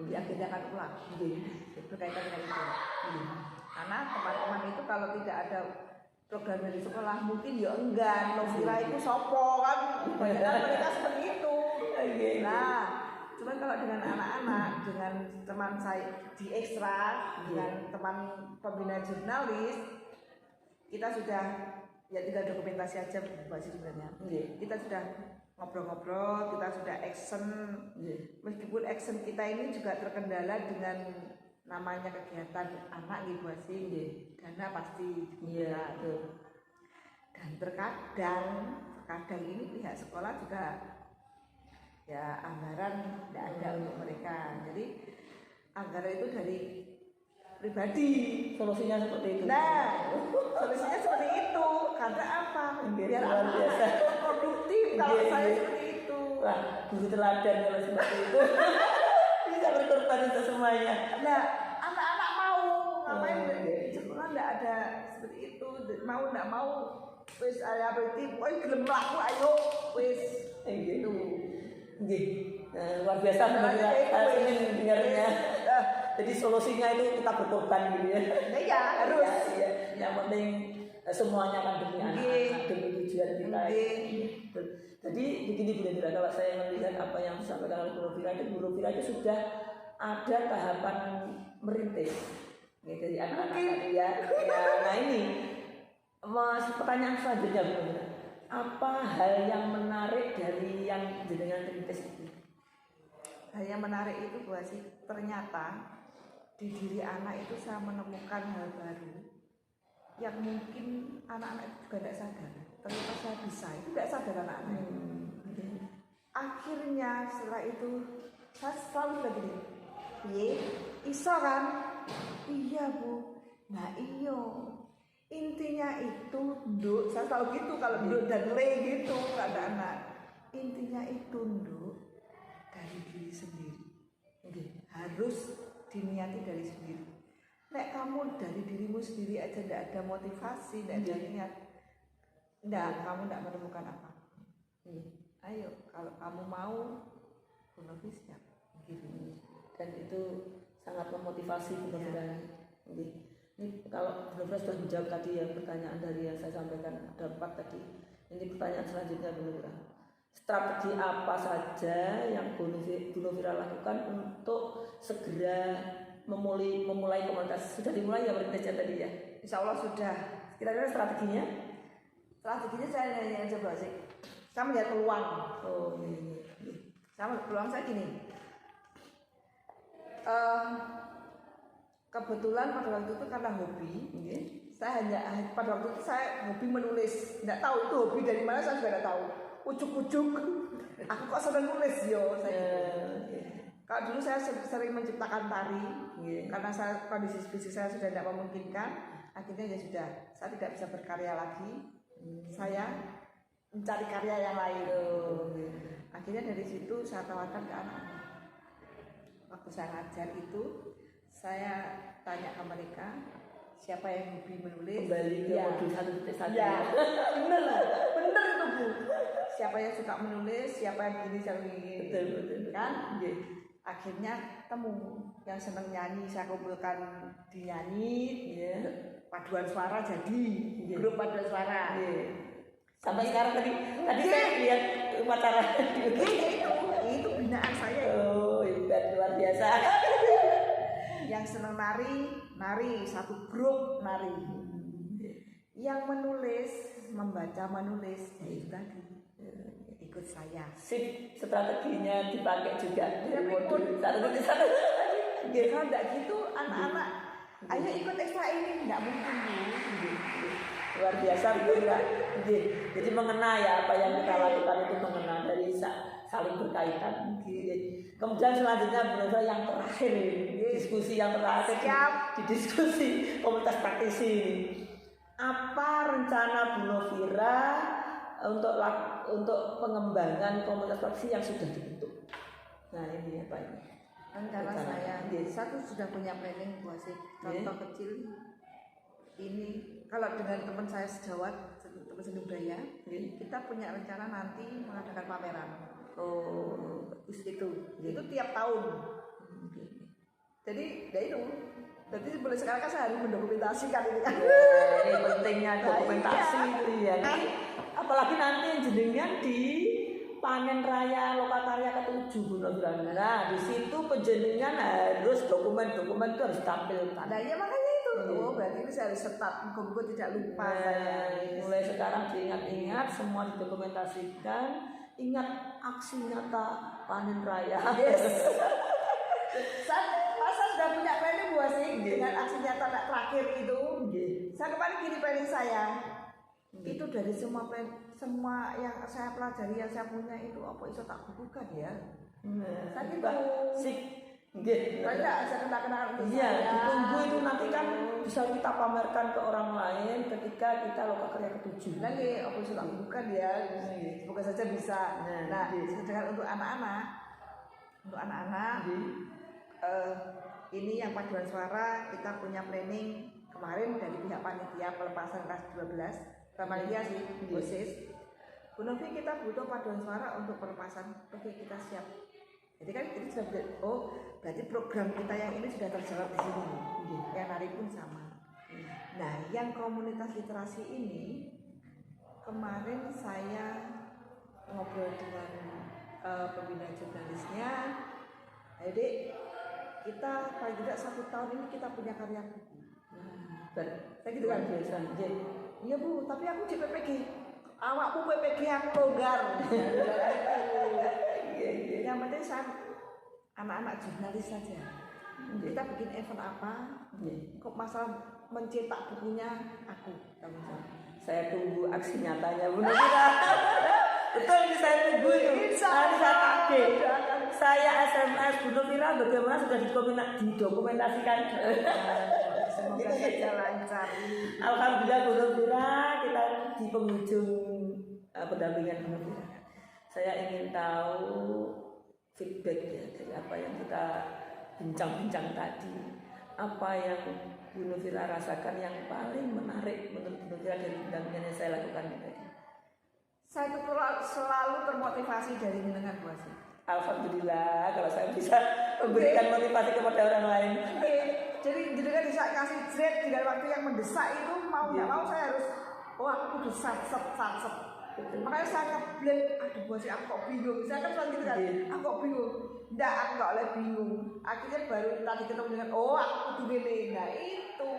diagendakan ulang berkaitan dengan itu. Karena teman-teman itu kalau tidak ada program dari sekolah mungkin ya enggan. Novira itu sopo kan, banyak mereka seperti itu. Nah, cuman kalau dengan anak-anak, dengan teman saya di ekstra, dengan teman pembina jurnalis, kita sudah ya tinggal dokumentasi aja Bu Asih sebenarnya. Kita sudah ngobrol-ngobrol, kita sudah action. Meskipun action kita ini juga terkendala dengan namanya kegiatan anak Bu Asih, dana pasti. Iya. Dan terkadang ini pihak sekolah juga ya anggaran tidak ada untuk mereka. Jadi anggaran itu dari pribadi. Solusinya seperti itu. Nah, solusinya seperti itu. Karena apa? Biar anak-anak produktif. Kalau saya seperti itu. Wah, guru teladan kalau seperti itu. Bisa berkorban untuk semuanya. Nah, anak-anak mau ngapain? Sekolah tidak ada seperti itu. Mau tidak mau, wis area produktif. Woi, gelem laku, ayo, wis. Gitu. Luar biasa sebenarnya. Saya ingin dengarnya. Jadi solusinya itu kita berkorban gitu ya. Iya, harus. Ya. Yang penting semuanya akan demi anak-anak, demi tujuan kita. Jadi begini Bu Novira, kalau saya melihat apa yang disampaikan oleh Bu Novira itu sudah ada tahapan merintis. Dari anak-anak tadi ya. Nah ini pertanyaan selanjutnya Bu Novira. Apa hal yang menarik dari yang jenengan rintis itu? Hal yang menarik itu Bu Asih, ternyata di diri anak itu saya menemukan hal baru yang mungkin anak-anak juga tidak sadar. Ternyata saya bisa, itu tidak sadar anak-anak. Akhirnya setelah itu saya selalu begini, iso kan? Iya Bu. Nah iyo. Intinya itu nduk, saya selalu gitu kalau nduk dan le gitu kata anak. Intinya itu nduk dari diri sendiri. Harus diniati dari sendiri. Nek kamu dari dirimu sendiri aja tidak ada motivasi, tidak ada niat, kamu tidak menemukan apa. Ayo, kalau kamu mau, bunuh siap. Dan itu sangat memotivasi Bu Novira. Ini kalau Bu Novira sudah menjawab tadi yang pertanyaan dari yang saya sampaikan ada 4 tadi. Ini pertanyaan selanjutnya Bu Novira. strategi apa saja yang Bu Novira lakukan untuk segera memulai komunitas. Sudah dimulai ya perintisnya tadi ya? Insya Allah sudah. Kira-kira strateginya? Strateginya saya nanya aja Mbak Sik. Saya melihat peluang. Oh iya. Saya melihat peluang saya gini. Kebetulan pada waktu itu karena hobi, saya pada waktu itu saya hobi menulis. Nggak tahu itu hobi dari mana, saya juga nggak tahu. Ujuk-ujuk, aku kok senang nulis yo. Kalau dulu saya sering menciptakan tari, karena kondisi fisik saya sudah tidak memungkinkan. Akhirnya ya sudah, saya tidak bisa berkarya lagi. Saya mencari karya yang lain. Akhirnya dari situ saya tawarkan ke anak-anak. Waktu saya ngajar itu, saya tanya ke mereka, siapa yang hobi menulis? Kembali ke modul 1.1. Ya, bener itu Bu. Siapa yang suka menulis, siapa yang gini, siapa yang gini. Betul. Kan? Akhirnya temu yang seneng nyanyi, saya kumpulkan dinyanyi, paduan suara jadi grup paduan suara. Sampai sekarang tadi saya lihat upacara itu binaan saya. Oh, hebat, luar biasa. Yang senang nari satu grup nari. Yang membaca menulis ya itu tadi ikut saya. Sip, strateginya dipakai juga dari modul 1.1. Kalau tidak gitu anak-anak ayo ikut ekstra ini nggak mungkin Bu. Luar biasa betul Mbak. Jadi mengena ya apa yang kita lakukan itu mengena dari saling berkaitan. Kemudian selanjutnya benar yang terakhir ini, diskusi yang terakhir di diskusi komunitas praktisi ini. Apa rencana Bu Novira untuk pengembangan komunitas praktisi yang sudah dibentuk? Nah ini apa ini? Rencana saya, satu sudah punya planning Bu Asik. Contoh kecil ini, kalau dengan teman saya sejawat, teman seni budaya, kita punya rencana nanti mengadakan pameran. Oh, itu tiap tahun. Jadi, ya itu. Jadi mulai sekarang kan saya harus mendokumentasikan ini kan. Ini pentingnya dokumentasi itu ya. Apalagi nanti yang jenengan di panen raya Lokakarya ke-7 Bu Novira. Nah, di situ penjenengan harus dokumen-dokumen itu harus ditampilkan. Nah, ya makanya itu. Oh, berarti ini saya harus setat, muka-muka tidak lupa. Mulai sekarang diingat-ingat, semua didokumentasikan. Ingat aksi nyata panen raya. Yes. Saya sudah punya planning Bu Asik dengan aksi nyata terakhir itu. Saya kemarin gini planning saya. Itu dari semua yang saya pelajari, yang saya punya itu apa bisa tak bukukan ya? Saya gitu. Banyak saya kenal-kenal. Iya, ditunggu itu nanti kan bisa kita pamerkan ke orang lain ketika kita Lokakarya ke-7. Lagi apa bisa tak bukukan ya? Semoga saja bisa. Nah, sedangkan untuk anak-anak, ini yang paduan suara kita punya planning kemarin dari pihak panitia pelepasan kelas 12. Panitia sih, OSIS. Bu Novi, kita butuh paduan suara untuk pelepasan. Oke, kita siap. Jadi kan ini sudah berarti program kita yang ini sudah terjawab di sini. Yang nari pun sama. Nah, yang komunitas literasi ini kemarin saya ngobrol dengan pembina jurnalisnya. Jadi kita paling tidak 1 tahun ini kita punya karya buku. Saya gitu kan biasa. Iya Bu, tapi aku di PPG. Awakmu PPG aku longgar. Yang penting saya anak-anak jurnalis saja. Kita bikin event apa? Kok masalah mencetak bukunya aku tanggung jawab. Saya tunggu aksi nyatanya Bu Novira. Betul ini saya tunggu itu. Saya kaget. Saya SMS Bu Novira bagaimana sudah didokumentasikan. Semoga saja lancar. Alhamdulillah Bu Novira, kita di penghujung pendampingan Bu Novira. Saya ingin tahu feedback ya dari apa yang kita bincang-bincang tadi. Apa yang Bu Novira rasakan yang paling menarik menurut Bu Novira dari pendampingan yang saya lakukan tadi? Saya itu selalu termotivasi dari jenengan Bu Asik. Alhamdulillah kalau saya bisa memberikan motivasi kepada orang lain. Jadi jenengan bisa kasih jret dengan waktu yang mendesak itu mau nggak mau saya harus aku kudu satset. Makanya saya ngeblend, aduh bos aku kok bingung. Saya kan selalu gitu kan, aku kok bingung. Enggak, aku nggak oleh bingung. Akhirnya baru tadi ketemu dengan, oh aku kudu gini. Nah itu.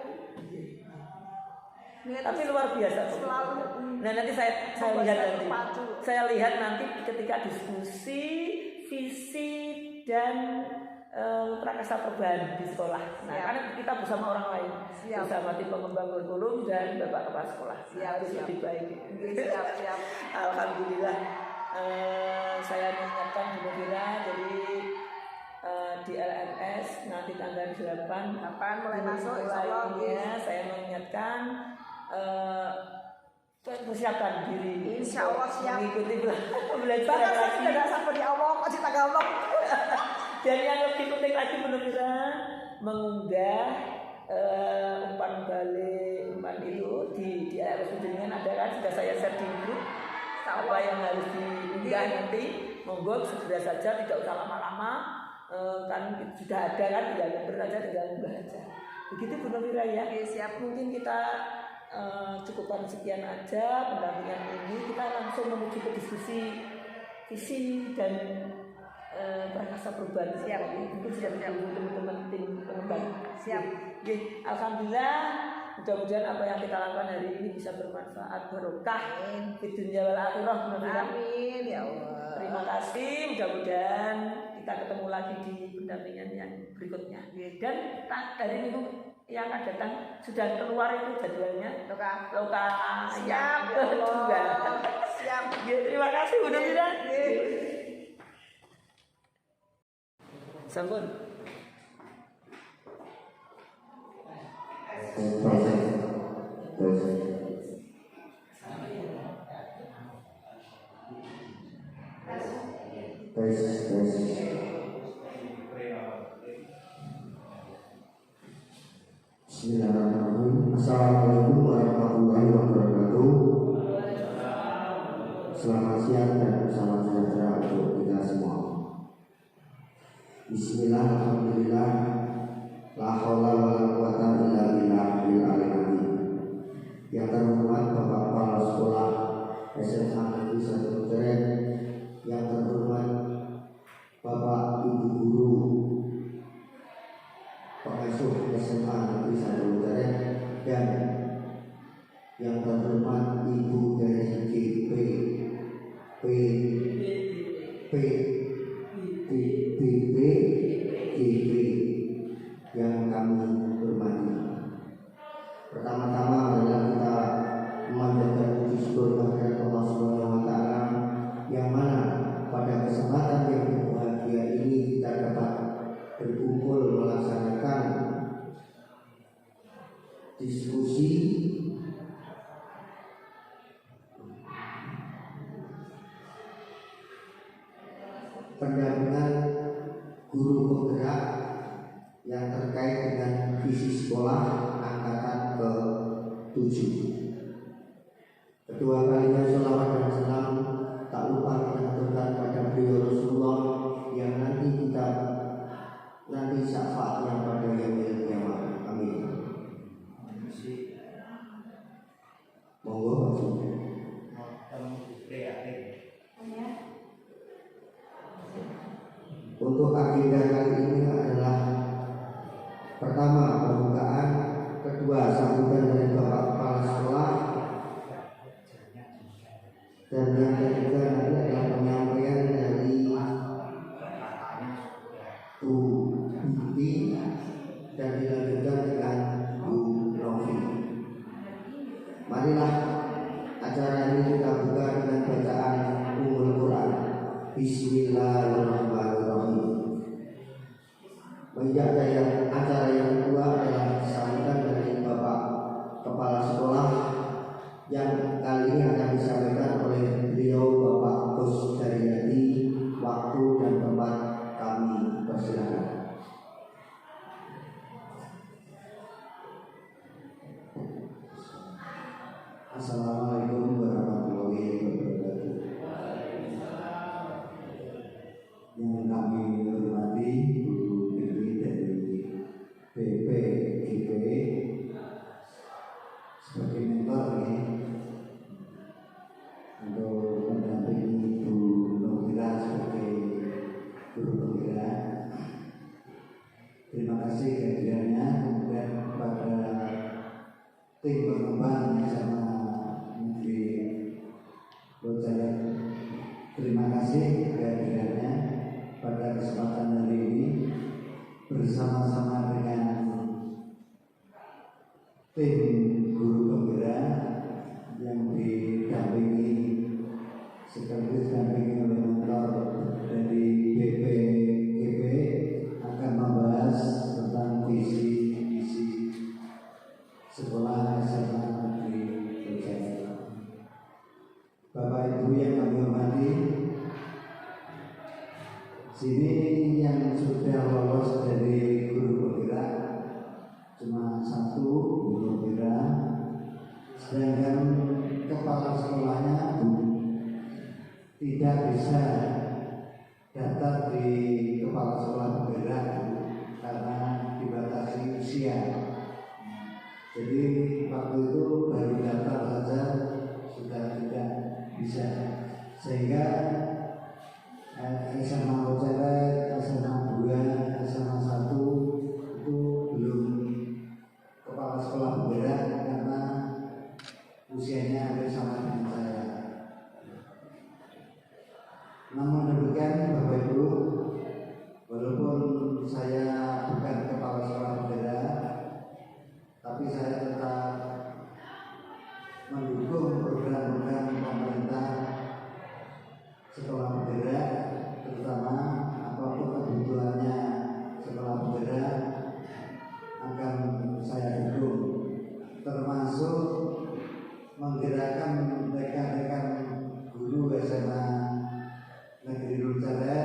Tapi luar biasa. Selalu. Nah nanti saya lihat nanti. Terpacu. Saya lihat nanti ketika diskusi visi dan prakasa perubahan di sekolah. Nah, karena kita bersama orang lain, bersama tim pengembang kurikulum dan bapak kepala sekolah. Harus lebih baik. Siap. Alhamdulillah. Saya mengingatkan Bu Novira, jadi di LMS nanti tanggal 8 mulai masuk, mulainya saya mengingatkan persiapkan diri. Insya Allah siap. Mengikuti Bahkan saya sudah tidak sabar di Allah, masih tanggal 6. Dan yang lebih penting lagi menurut saya mengunggah umpan balik itu di RS Kuningan ada kan, sudah saya share di grup apa yang harus diunggah nanti, monggo segera saja, tidak usah lama-lama, kan sudah ada kan, tinggal nyamper saja, tinggal unggah aja. Begitu Bu Novira ya. Siap. Mungkin kita cukupkan sekian aja pendampingan ini, kita langsung menuju ke diskusi visi dan prakasa perubahan. Siap. Mungkin sudah ditunggu teman-teman tim pengembang. Siap. Oke, alhamdulillah. Mudah-mudahan apa yang kita lakukan hari ini bisa bermanfaat, barokah di dunia wal akhirah. Amin ya Allah. Terima kasih. Mudah-mudahan kita ketemu lagi di pendampingan yang berikutnya. Dan dari minggu yang akan datang sudah keluar itu jadwalnya. Loka yang kedua. Siap. Terima kasih Bu Novira. Sampun. Bismillahirrahmanirrahim. Assalamualaikum warahmatullahi wabarakatuh. Selamat siang dan salam sejahtera untuk kita semua. Bismillah, alhamdulillah, la haula wala quwata illa billahil aliyyil. Yang terhormat Bapak Kepala Sekolah SMA Negeri 1 Teren, yang terhormat Bapak Ibu Guru pengasuh SMA Negeri 1 Teren, dan yang terhormat Ibu dari GP yang kami hormati. Pertama-tama adalah kita memanjatkan puji syukur kehadirat Allah Subhanahu wa taala, yang mana pada kesempatan yang berbahagia ini kita dapat berkumpul melaksanakan diskusi pendampingan guru penggerak yang terkait dengan visi sekolah angkatan ke-7. Kedua kalinya sholawat dan salam tak lupa kita aturkan pada beliau Rasulullah yang nanti syafaatnya pada yaumil kiamat. Amin. Monggo Pak. Untuk agenda kali ini adalah pertama pembukaan, kedua sambutan dari Bapak Kepala Sekolah, dan yang ketiga nanti adalah penyampaian dari Bu Binti dan dilanjutkan dengan Bu Novi. Marilah acara ini kita buka dengan bacaan Ummul Quran. Bismillahirrahmanirrahim. Menjadi acara yang kedua adalah sambutan dari Bapak Kepala Sekolah yang kali ini akan disampaikan oleh beliau Bapak Gus Daryadi. Waktu dan tempat kami persilakan. Assalamualaikum warahmatullahi wabarakatuh. Yang kami hormati guru Dewi dari BPGP sebagai mentor ini untuk didampingi sekaligus didampingi oleh mentor dari BPGP akan membahas tentang visi misi sekolah SMA Negeri Boyolali. Bapak Ibu yang kami hormati, sini yang sudah lolos dari guru bergerak cuma 1 guru bergerak, sedangkan kepala sekolahnya tidak bisa daftar di kepala sekolah bergerak karena dibatasi usia. Jadi waktu itu baru daftar saja sudah tidak bisa, sehingga SMA Boyolali, SMA 2, SMA 1 itu belum kepala sekolah bergerak karena usianya hampir sama dengan saya. Namun demikian Bapak Ibu, walaupun saya bukan kepala sekolah bergerak, tapi saya tetap mendukung program-program pemerintah sekolah bergerak, terutama apapun kebutuhannya sekolah bergerak akan saya dukung, termasuk menggerakkan rekan-rekan guru SMA Negeri Boyolali,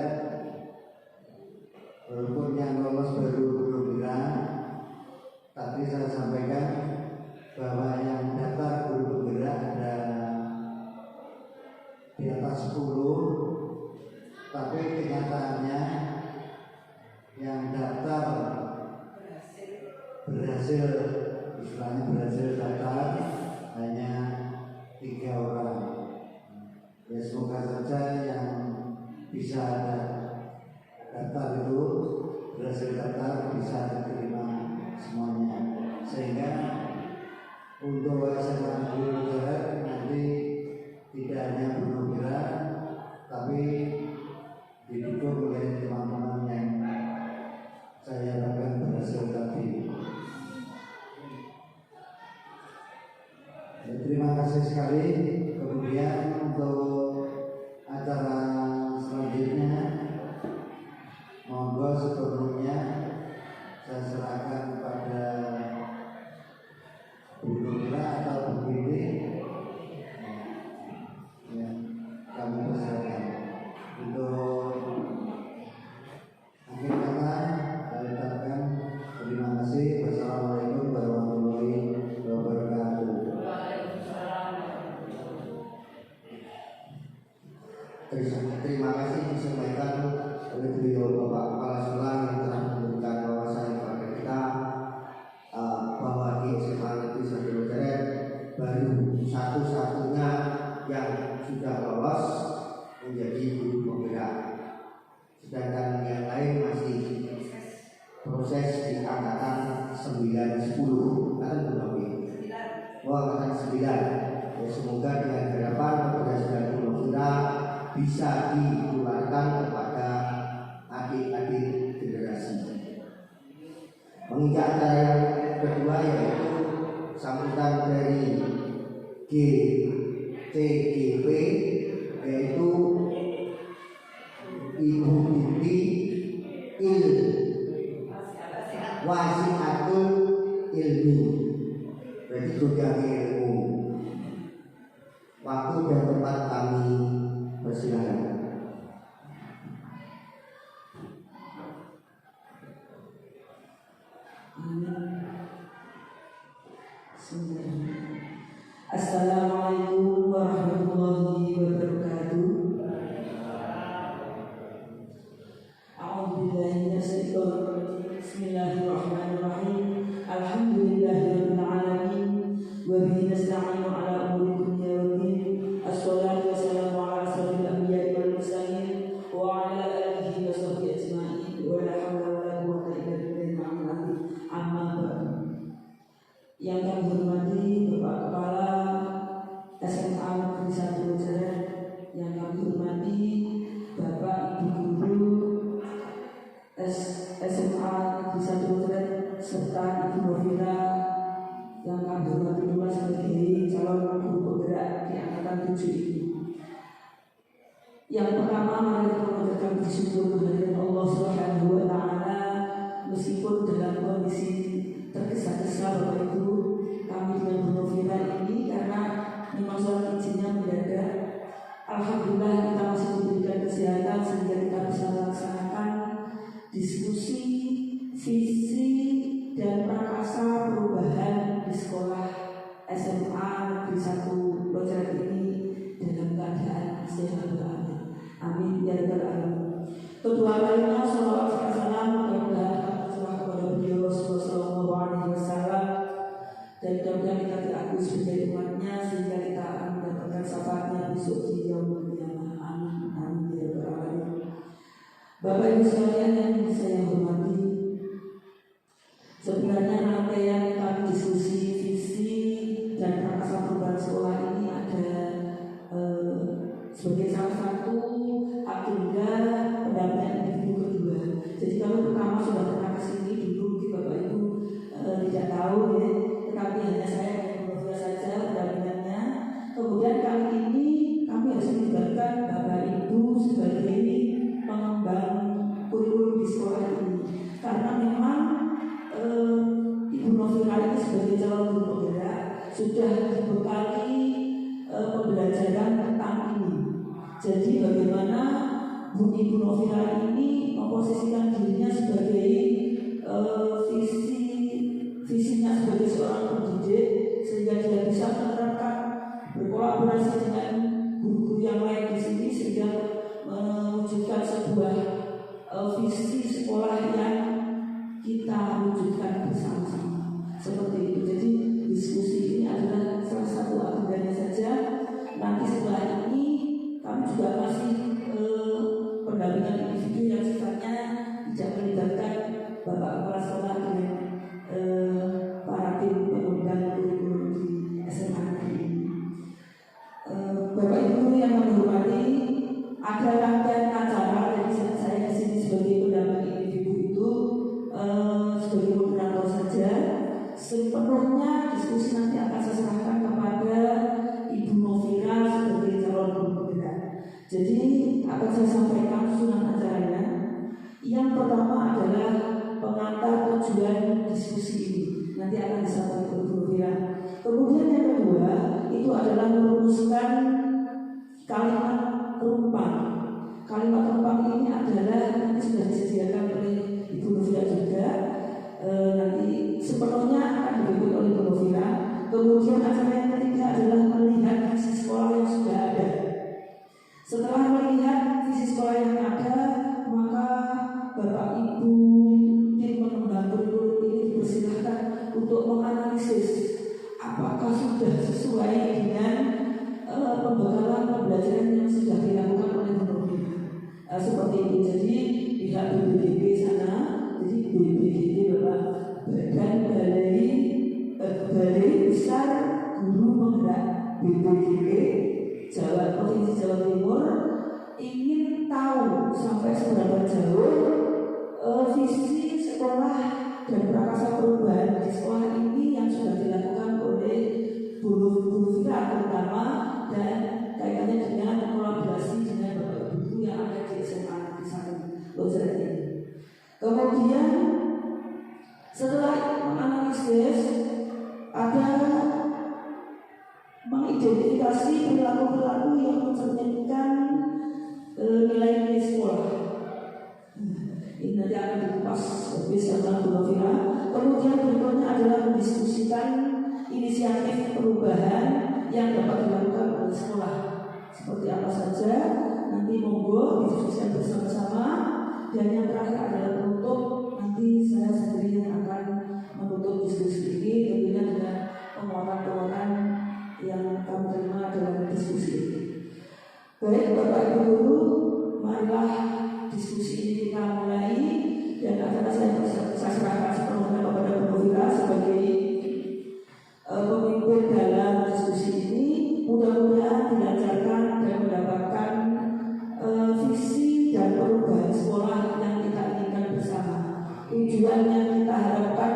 walaupun yang lolos baru bergerak, tapi saya sampaikan bahwa yang daftar guru bergerak ada di atas 10, tapi kenyataannya yang daftar berhasil, istilahnya berhasil daftar hanya 3 orang. Ya semoga saja yang bisa daftar itu berhasil daftar bisa diterima semuanya, sehingga untuk SMA Negeri Boyolali nanti tidak hanya guru bergerak tapi didukung oleh teman-teman yang saya harapkan berhasil tadi. Terima kasih sekali. Kemudian untuk acara selanjutnya, monggo sebelumnya saya serahkan kepada Bu Nurila atau Bu Binti. Ya, kami persilakan untuk akhir kata. Saya ucapkan terima kasih. Wassalamualaikum warahmatullahi wabarakatuh. Terima kasih disampaikan oleh beliau Bapak Kepala Sekolah yang telah memberikan wawasan kepada kita bahwa di SMA Negeri Boyolali baru satu-satunya yang sudah lolos menjadi guru penggerak, sedangkan yang lain masih proses di angkatan 9-10 kan belum. Angkatan 9. Ya, semoga dengan harapan keberhasilan guru penggerak bisa ditularkan kepada adik-adik generasi. Menginjak acara yang kedua yaitu sambutan dari GCGP, yaitu Ibu Binti Wasiatul Ilmi, berarti juga ilmu. Waktu dan tempat kami persilakan. Assalamualaikum warahmatullahi wabarakatuh. A'udzubillahi minasyaitonir rajim. Bismillahirrahmanirrahim. Alhamdulillahirabbil alamin wa bihi nasta'inu ala umuri dunya waddin. Assalatu wassalamu ala asrofil anbiya'i wal mursalin wa ala alihi wa sahbihi ajma'in wa la haula wa la quwwata illa billahi. Amma ba'du. Yang kami hormati Bapak Kepala SMA Negeri 1 Boyolali, yang kami hormati Bapak Ibu Guru SMA Negeri 1 Boyolali serta Ibu Novira, yang kami hormati pula sebagai calon guru bergerak di menuju ini. Yang pertama, mari kita mengucapkan bersyukur kehadirat Allah Subhanahu wa Ta'ala. Meskipun dalam kondisi tergesa-gesa Bapak Ibu, kami dengan Bu Novira ini karena memang surat izinnya mendadak. Alhamdulillah kita masih diberikan kesehatan sehingga kita bisa melaksanakan diskusi visi dan prakasa perubahan di sekolah SMA Negeri 1 Loceret ini dalam keadaan sehat walafiat. Amin ya rabbal alamin. Kedua kalinya salawat serta salam mudah-mudahan tercurah kepada beliau Rasulullah Sallallahu Alaihi Wasallam, dan mudah-mudahan kita diakui sebagai umatnya sehingga kita akan mendapatkan syafaatnya besok di yaumul qiyamah. Amin amin ya rabbal alamin. Bapak Ibu sekalian yang saya hormati, sebenarnya rangkaian kami diskusi visi dan prakasa perubahan sekolah ini ada sebagai salah satu agenda pendampingan individu kedua. Jadi kami pertama sudah pernah kesini dulu, mungkin Bapak Ibu tidak tahu ya, tetapi hanya saya yang berbeda saja pendampingannya. Kemudian kali ini kami harus melibatkan Bapak Ibu sebagai pengembang kurikulum di sekolah ini, karena memang Ibu Novira ini sebagai calon guru penggerak sudah dibekali pembelajaran tentang ini. Jadi bagaimana Ibu Novira ini memposisikan dirinya sebagai visinya sebagai seorang pendidik sehingga dia bisa menerapkan berkolaborasi dengan guru-guru yang lain di sini sehingga mewujudkan sebuah visi sekolah yang kita wujudkan bersama-sama seperti itu. Jadi diskusi ini adalah salah satu agendanya saja. Nanti setelah ini kami juga masih pendampingan individu yang sifatnya tidak melibatkan Bapak Kepala Sekolah dengan para tim pengembang kurikulum di SMA ini. Bapak Ibu yang kami hormati, ada rangkaian acara. Jadi saya di sini sebagai pendamping individu itu sebagai moderator saja. Sepenuhnya diskusi nanti akan saya serahkan kepada Ibu Novira sebagai calon guru penggerak. Jadi akan saya sampaikan susunan acaranya. Yang pertama adalah pengantar tujuan diskusi ini. Nanti akan disampaikan Ibu Novira. Kemudian yang kedua itu adalah merumuskan kalimat penumpang. Kalimat penumpang ini adalah nanti sudah disediakan oleh Ibu Novira juga. Nanti sepenuhnya akan dibimbing oleh Ibu Novira. Kemudian acara yang ketiga adalah melihat visi sekolah yang sudah ada. Setelah melihat visi sekolah yang ada, maka Bapak Ibu tim pengembang kurikulum ini dipersilahkan untuk menganalisis apakah sudah sesuai dengan pembekalan pembelajaran yang sudah dilakukan oleh Ibu Novira. Seperti itu. Jadi pihak BPDB sana, jadi BPDB Bapak Badan Balai Besar Guru Penggerak BPDB Provinsi Jawa Timur ingin tahu sampai seberapa jauh visi sekolah dan prakasa perubahan di sekolah ini yang sudah dilakukan oleh Bu Novira terutama, dan kaitannya dengan kolaborasi dengan Bapak Ibu yang ada di SMA Negeri 1 Loceret ini. Kemudian setelah menganalisis ada mengidentifikasi perilaku-perilaku yang mencerminkan nilai-nilai sekolah. Ini nanti akan dikupas bersama Bu Novira. Kemudian berikutnya adalah mendiskusikan inisiatif perubahan yang dapat dilakukan oleh sekolah. Seperti apa saja nanti monggo didiskusikan bersama-sama. Dan yang terakhir adalah penutup. Nanti saya sendiri yang akan menutup diskusi ini tentunya dengan penguatan-penguatan yang kami terima dalam diskusi ini. Baik Bapak Ibu Guru, marilah diskusi ini kita mulai, dan akan saya serahkan sepenuhnya kepada Bu Novira sebagai pemimpin dalam diskusi ini. Mudah-mudahan dilancarkan dan mendapatkan visi dan perubahan sekolah yang kita inginkan bersama. Tujuan yang kita harapkan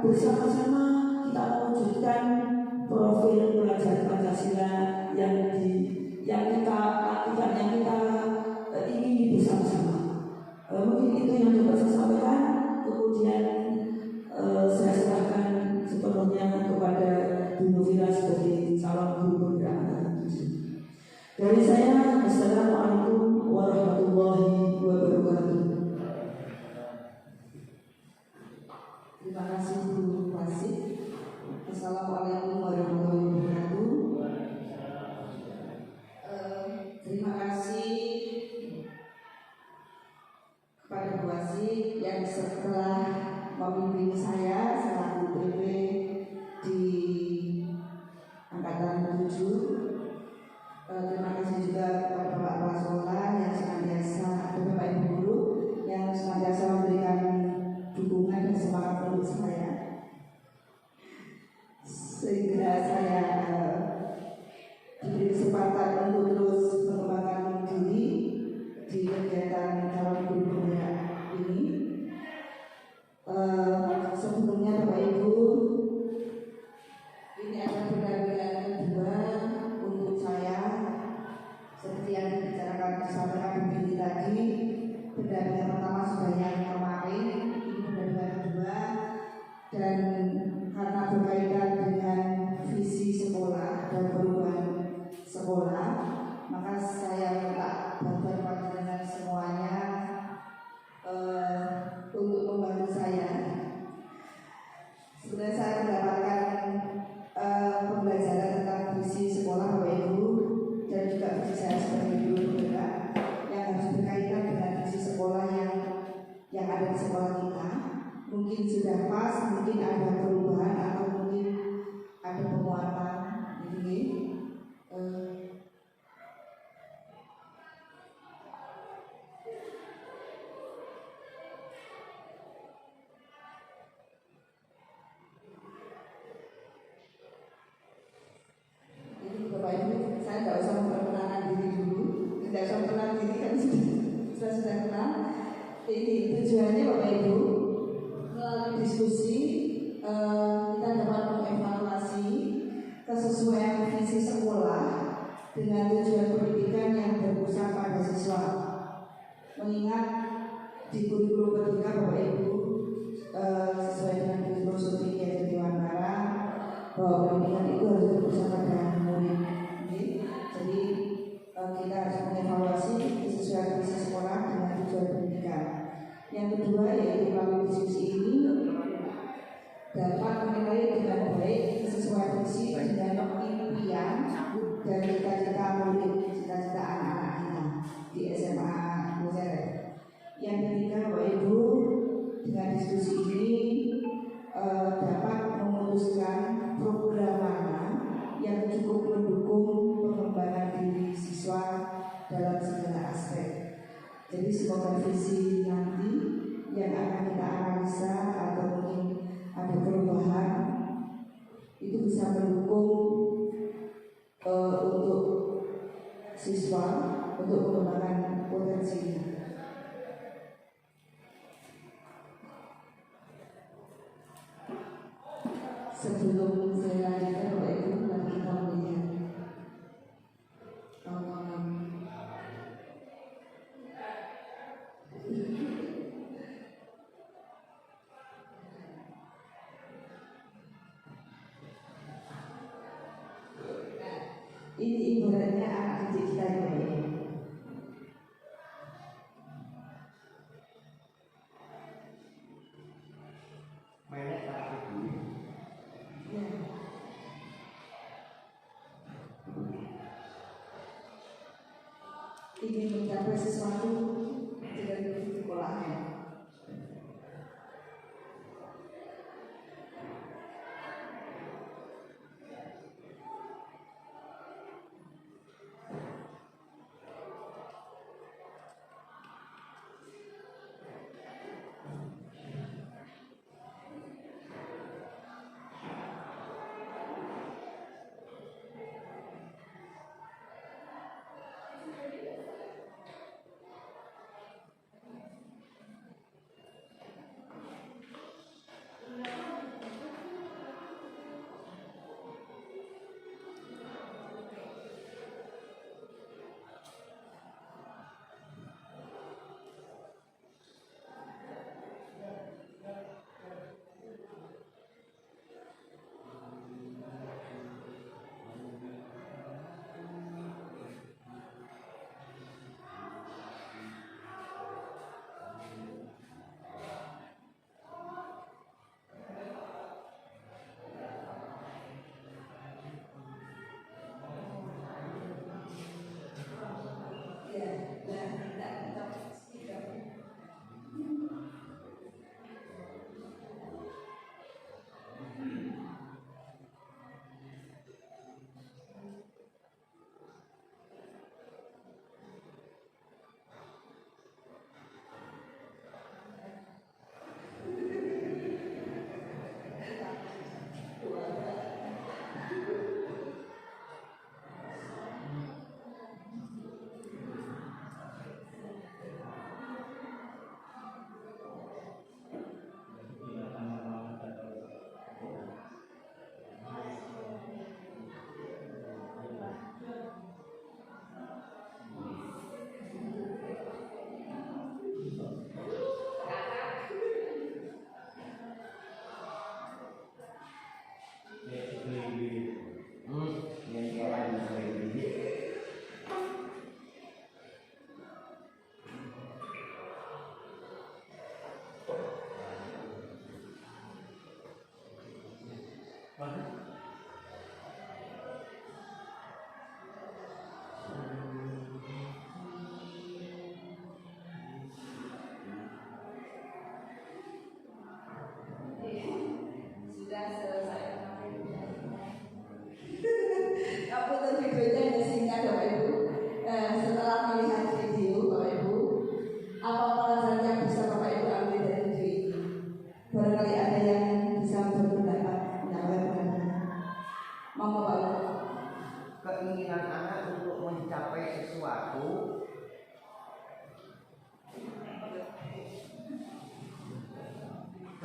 bersama-sama kita mewujudkan profil pelajar Pancasila yang Dari saya, Assalamualaikum warahmatullahi wabarakatuh. Terima kasih Bu Wasit. Assalamualaikum warahmatullahi wabarakatuh. Terima kasih kepada Bu Wasit yang setelah membimbing saya selaku PP di Angkatan 7. Terima kasih juga kepada Bapak Kepala Sekolah yang senantiasa, Bapak Ibu Guru yang senantiasa memberikan dukungan dan semangat untuk saya, sehingga saya diberi kesempatan untuk terus mengembangkan diri di kegiatan calon guru pembina ini. Sebelumnya Bapak Ibu, ini adalah pendampingan kedua untuk saya, seperti yang dibicarakan disampaikan Bu Binti tadi. Pendampingan pertama sudah yang kemarin, ini pendampingan kedua, dan karena berkaitan dengan visi sekolah dan perubahan sekolah, maka saya minta bantuan panjenengan semuanya untuk membantu saya. Sebenarnya saya mendapatkan pembelajaran tentang visi sekolah Bapak Ibu, dan juga visi saya sebagai guru pembina yang harus berkaitan dengan visi sekolah yang ada di sekolah kita. Mungkin sudah pas, mungkin ada perubahan, atau mungkin ada penguatan. Jadi Bapak Ibu, saya tidak usah memperkenalkan diri dulu, tidak usah memperkenalkan diri kan sudah kenal. Ini tujuannya Bapak Ibu, melalui diskusi kita dapat mengevaluasi kesesuaian visi sekolah dengan tujuan pendidikan yang berpusat pada siswa. Mengingat di kurikulum ketika Bapak Ibu sesuai dengan filosofi Ki Dewantara bahwa pendidikan itu harus berpusat pada murid. Jadi kita harus mengevaluasi kesesuaian visi sekolah dengan tujuan pendidikan. Yang kedua yaitu melalui diskusi ini dapat menilai dengan baik kesesuaian visi dengan impian dan cita-cita murid, cita-cita anak-anak kita di SMA Museret. Yang ketiga Bapak Ibu, dengan diskusi ini dapat memutuskan program mana yang cukup mendukung pengembangan diri siswa dalam segala aspek. Jadi semoga visi nanti yang akan kita analisa atau mungkin ada perubahan itu bisa mendukung untuk siswa untuk mengembangkan potensinya. Sebelum saya lanjutkan Bapak Ibu, mari kita melihat ini ibaratnya anak didik kita ya Bapak Ibu. Ingin mencapai sesuatu dengan sekolahnya.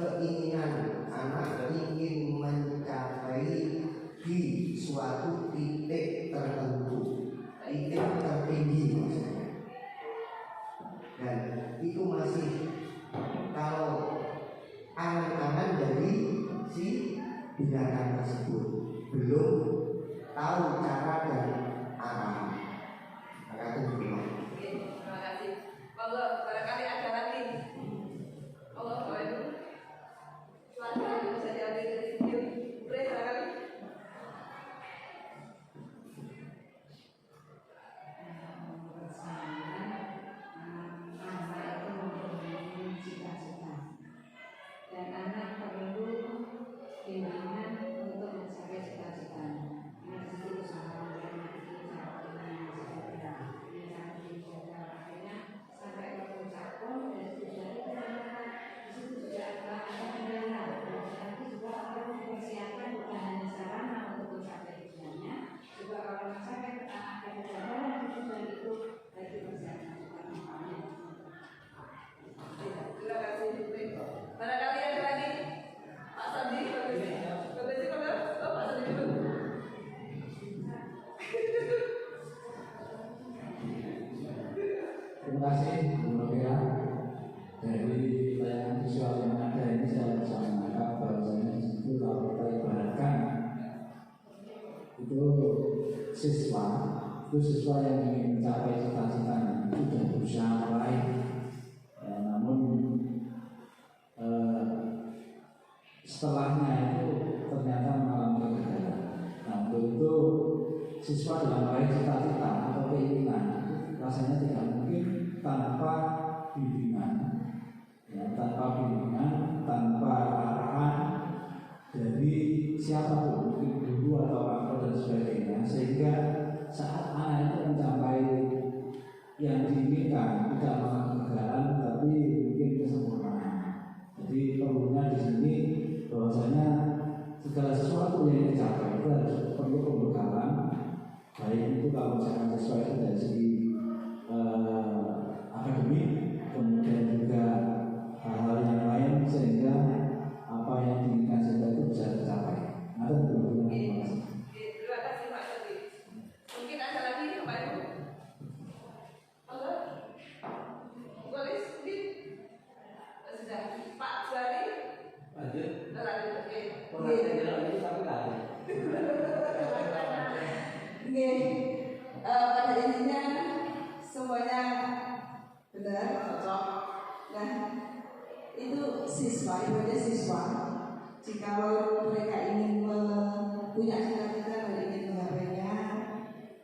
keinginan anak ingin mencapai di suatu titik tertentu, titik tertinggi maksudnya. Dan itu masih kalau angan-angan dari si binatang tersebut, belum tahu cara dan arah. Maka itu dulu. Oke, terima kasih. Kalau barangkali ada lagi, kalau boleh dulu, silakan bisa diambil dari video. Boleh barangkali. Dan anak perlu bimbingan untuk mencapai cita-citanya. Ini usaha sampai ke puncak pun dan tidak di situ juga ada kendala. Nanti juga akan mempersiapkan bukan hanya sarana untuk mencapai tujuannya, juga kalau mencapai ada kejadian di tujuan itu berarti persiapan juga tempatnya. Terima kasih. Barangkali ada lagi, Pak Sandi, Pak Sandi dulu. Terima kasih Bu Novira. Dari tayangan visual yang ada ini saya bisa menangkap bahwasanya itu kalau kita ibaratkan itu siswa yang ingin mencapai cita-citanya itu sudah berusaha meraih, namun setelahnya itu ternyata mengalami kegagalan. Nah, untuk itu siswa dalam meraih cita-cita atau keinginan rasanya tidak mungkin tanpa bimbingan, tanpa arahan dari siapapun, mungkin guru atau orang tua dan sebagainya, sehingga saat anak itu mencapai yang diinginkan tidak malah kegagalan, tapi mungkin kesempurnaan. Jadi perlunya di sini bahwasanya segala sesuatu yang dicapai itu harus perlu pembekalan, baik itu kalau misalkan sesuai dari segi akademik, kemudian juga hal-hal yang lain sehingga apa yang diinginkan sehingga itu bisa tercapai. Ada beberapa terima kasih. Terima kasih Pak Sandi. Mungkin ada lagi Bapak Ibu. Halo, boleh sedikit. Sudah Pak Juari. Lanjut. Lanjut. Oke. Ini satu kali. Oke. Pada intinya semuanya benar, cocok. Nah, itu siswa, ibaratnya siswa. Jikalau mereka ingin punya cita-cita dan ingin menggapainya,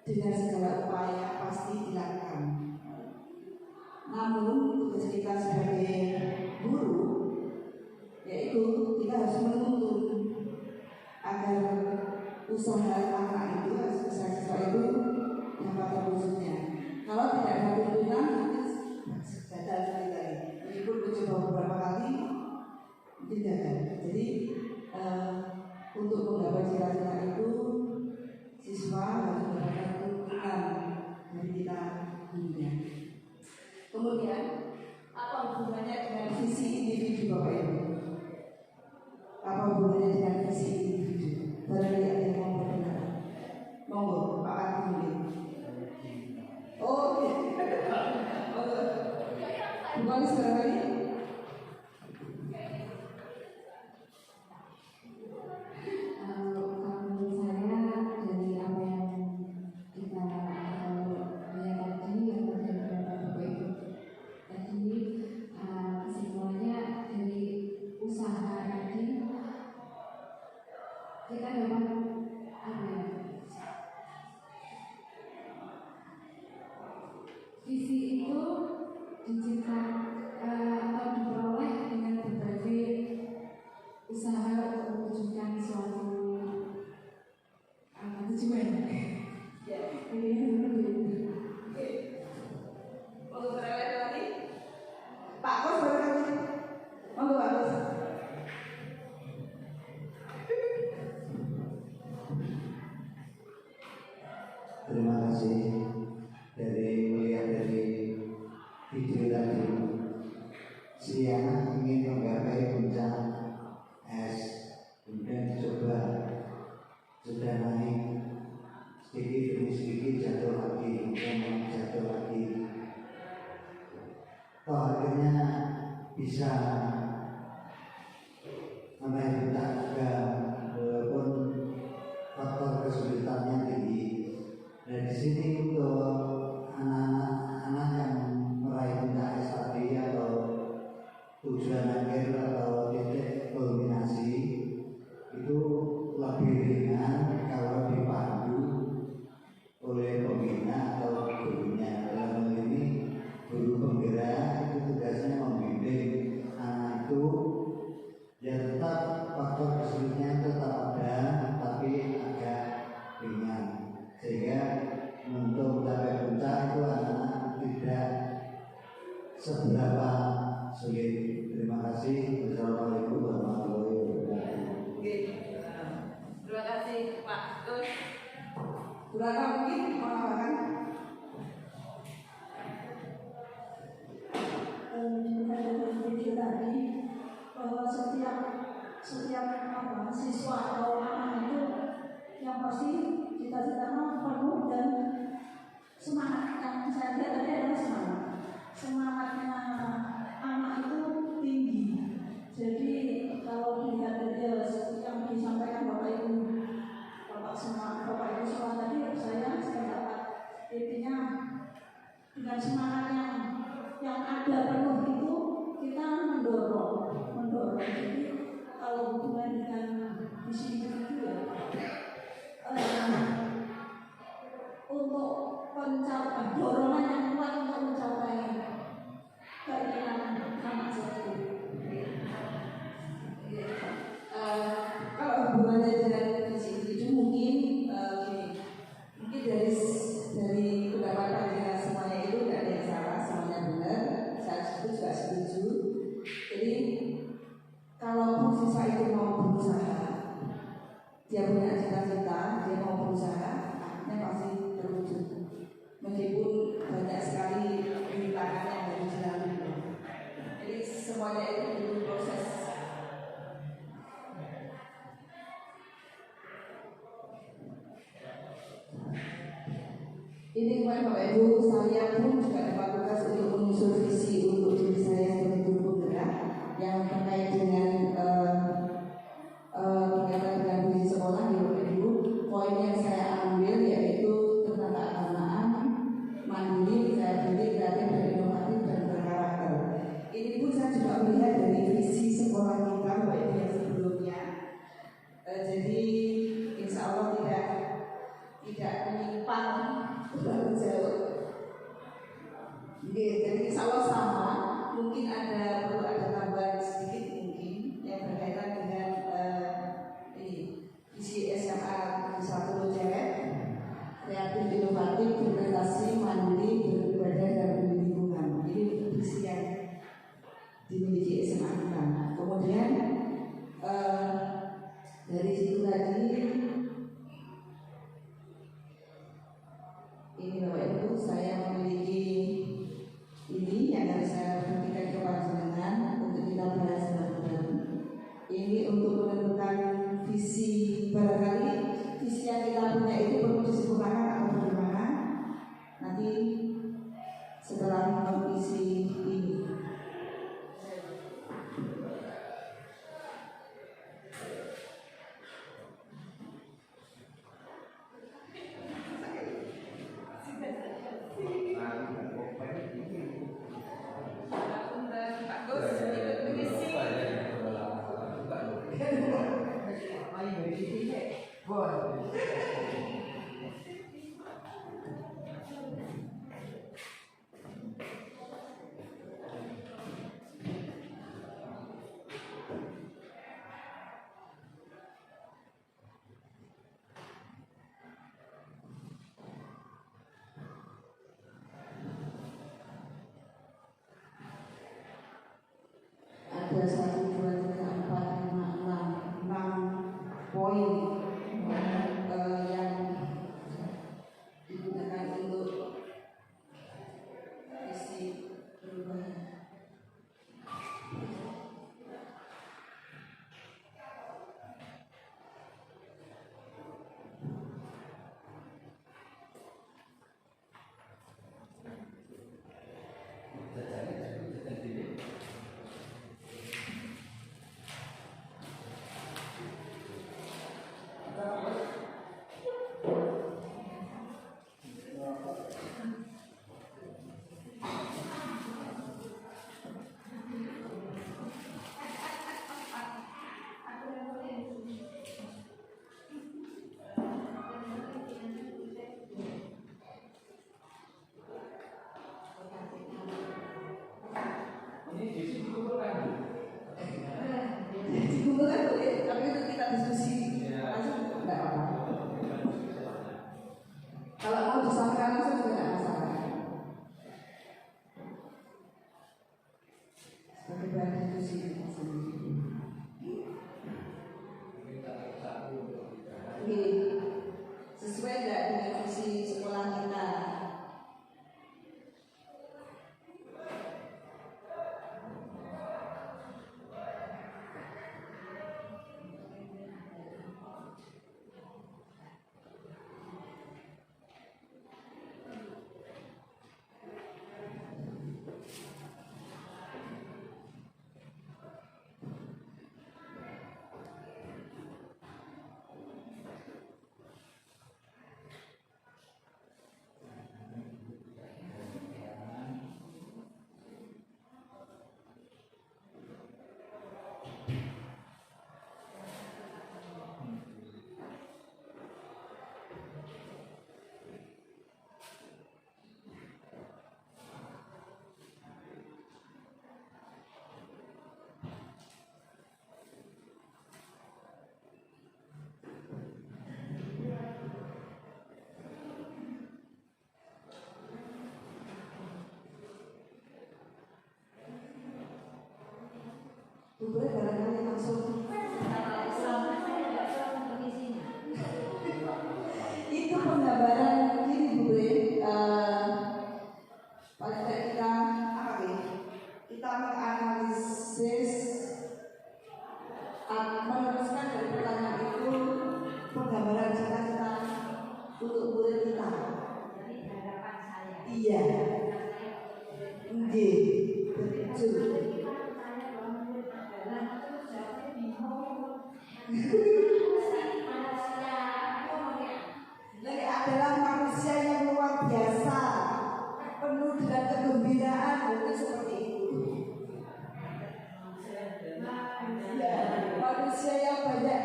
dengan segala upaya pasti dilakukan. Namun tugas kita sebagai guru, yaitu kita harus menuntun agar usaha anak itu, usaha siswa itu dapat terwujudnya. Kalau tidak ada tuntunan, itu gagal sekali tadi. Meskipun mencoba beberapa kali, mungkin gagal. Jadi untuk menggapai cita-cita itu, siswa harus mendapatkan tuntunan dari kita gurunya. Kemudian, apa hubungannya dengan visi individu Bapak Ibu? Apa hubungannya dengan visi individu? Barangkali ada yang mau berkenan. Monggo, Pak Adi. Oh, bukan sekali. Visi itu diciptakan atau diperoleh dengan berbagai usaha untuk mewujudkan suatu tujuan. Monggo barangkali lagi. Pak Kos barangkali. Monggo Pak Kos. Terima kasih. Dari melihat dari video tadi bisa kita juga walaupun faktor kesulitannya tinggi. Dan di sini untuk anak-anak yang meraih puncak S1 atau tujuan akhir atau titik kulminasi itu lebih ringan kalau dipandu oleh pembina atau gurunya. Dalam hal ini guru penggerak itu tugasnya membimbing anak itu ya, tetap faktor kesulitannya tetap ada tapi agak ringan, sehingga untuk mencapai puncak itu anak-anak tidak seberapa sulit. Terima kasih. Wassalamualaikum warahmatullahi wabarakatuh. Terima kasih Pak Gus. Berapa mungkin menambahkan? Tadi bahwa setiap siswa atau anak itu yang pasti cita-citanya penuh dan semangat. Yang saya lihat tadi adalah semangatnya anak itu tinggi. Jadi kalau dilihat dari yang disampaikan Bapak Ibu semua tadi, saya dapat intinya dengan semangat yang ada penuh itu kita mendorong. Jadi kalau hubungan dengan visi itu ya untuk dorongan yang kuat untuk mencapai keinginan anak saya. Kalau hubungannya dengan visi itu mungkin mungkin dari pendapat panjenengan semuanya itu tidak ada yang salah, semuanya benar. Saya juga setuju. Jadi kalau siswa itu mau berusaha, dia punya cita-cita, dia mau berusaha, akhirnya pasti terwujud. Meskipun banyak sekali rintangan yang harus dilalui. Jadi semuanya itu butuh proses. Ini kemarin Bapak Ibu, saya pun juga dapat tugas untuk menyusun visi untuk diri saya sebagai guru penggerak yang terkait dengan berkaitan dengan visi sekolah di Bapak Ibu. Poin yang saya ambil yaitu tentang keagamaan, mandiri, kreatif, dan inovatif dan berkarakter. Ini pun saya juga melihat dari visi sekolah kita Bapak Ibu yang sebelumnya. Jadi insya Allah tidak menyimpang terlalu jauh. Jadi insya Allah sama. Mungkin perlu ada tambahan sedikit mungkin yang berkaitan dengan visi SMA 1 Lonceret, kreatif, inovatif, berprestasi, mandiri, beribadah dan berlingkungan. Ini visi yang dimiliki SMA kita. Kemudian dari situ tadi ini Bapak Ibu, saya memiliki ini yang harus saya berikan kepada panjenengan untuk kita bahas bareng-bareng. Ini untuk menentukan visi, barangkali visi yang kita punya itu perlu disempurnakan atau bagaimana. Nanti setelah visi ini. Ada 1, 2, 3, 4, 5, 6 poin yang digunakan untuk visi perubahan. Bubur barangkali langsung itu penggambaran gini Bu Bre, paling tidak kita apa nih? Kita menganalisis meneruskan dari pertanyaan itu penggambaran cita-cita untuk murid kita. Iya. Nggih, betul. Lagi adalah manusia yang luar biasa, penuh dengan kegembiraan, mungkin seperti itu. Ya, manusia yang banyak,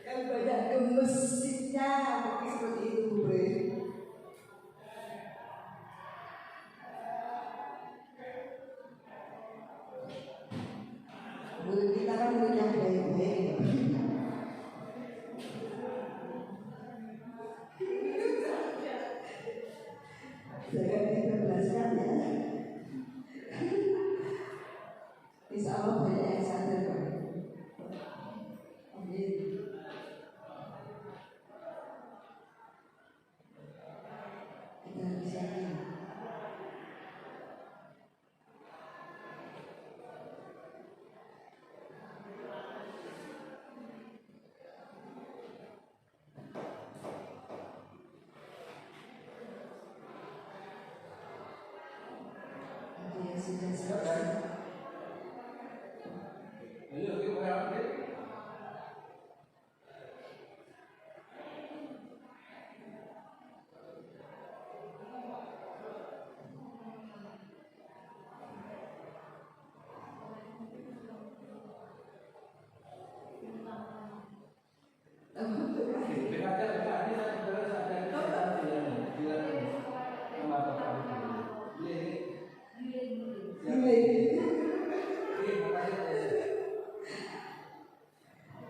yang banyak gemesitnya, mungkin seperti itu, Bu Bre. Murid kita kan murid yang baik-baik. Jangan dibebaskan ya. Insya Allah banyak yang sadar kok. Amin. Kita harus yakin. Oke, sudah selesai. Ayo, kita berangkat.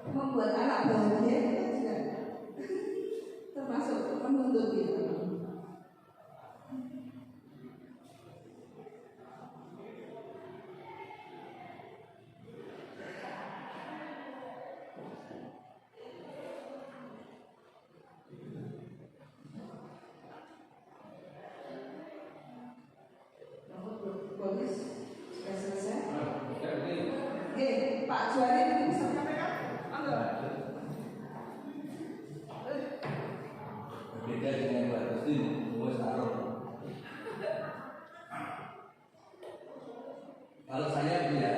Membuat anak bahagia itu juga termasuk menuntut kita. Bagus, sudah selesai. Oke, Pak Juari ini bisa menyampaikan? Berbeda dengan Pak Rustin, Mas Taruh. Kalau saya dia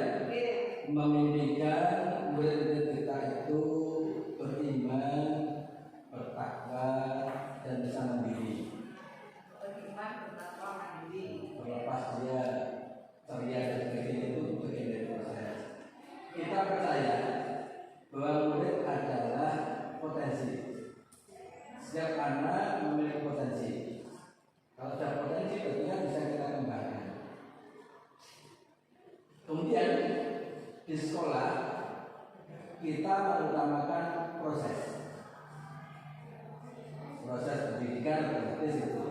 memimpikan murid-murid kita itu beriman, bertakwa, dan bisa mandiri. Melepas dia ceria dan sebagainya itu bagian dari proses. Kita percaya bahwa murid adalah potensi. Setiap anak memiliki potensi. Kalau ada potensi, tentunya bisa kita kembangkan. Kemudian di sekolah kita mengutamakan proses pendidikan otomatis itu.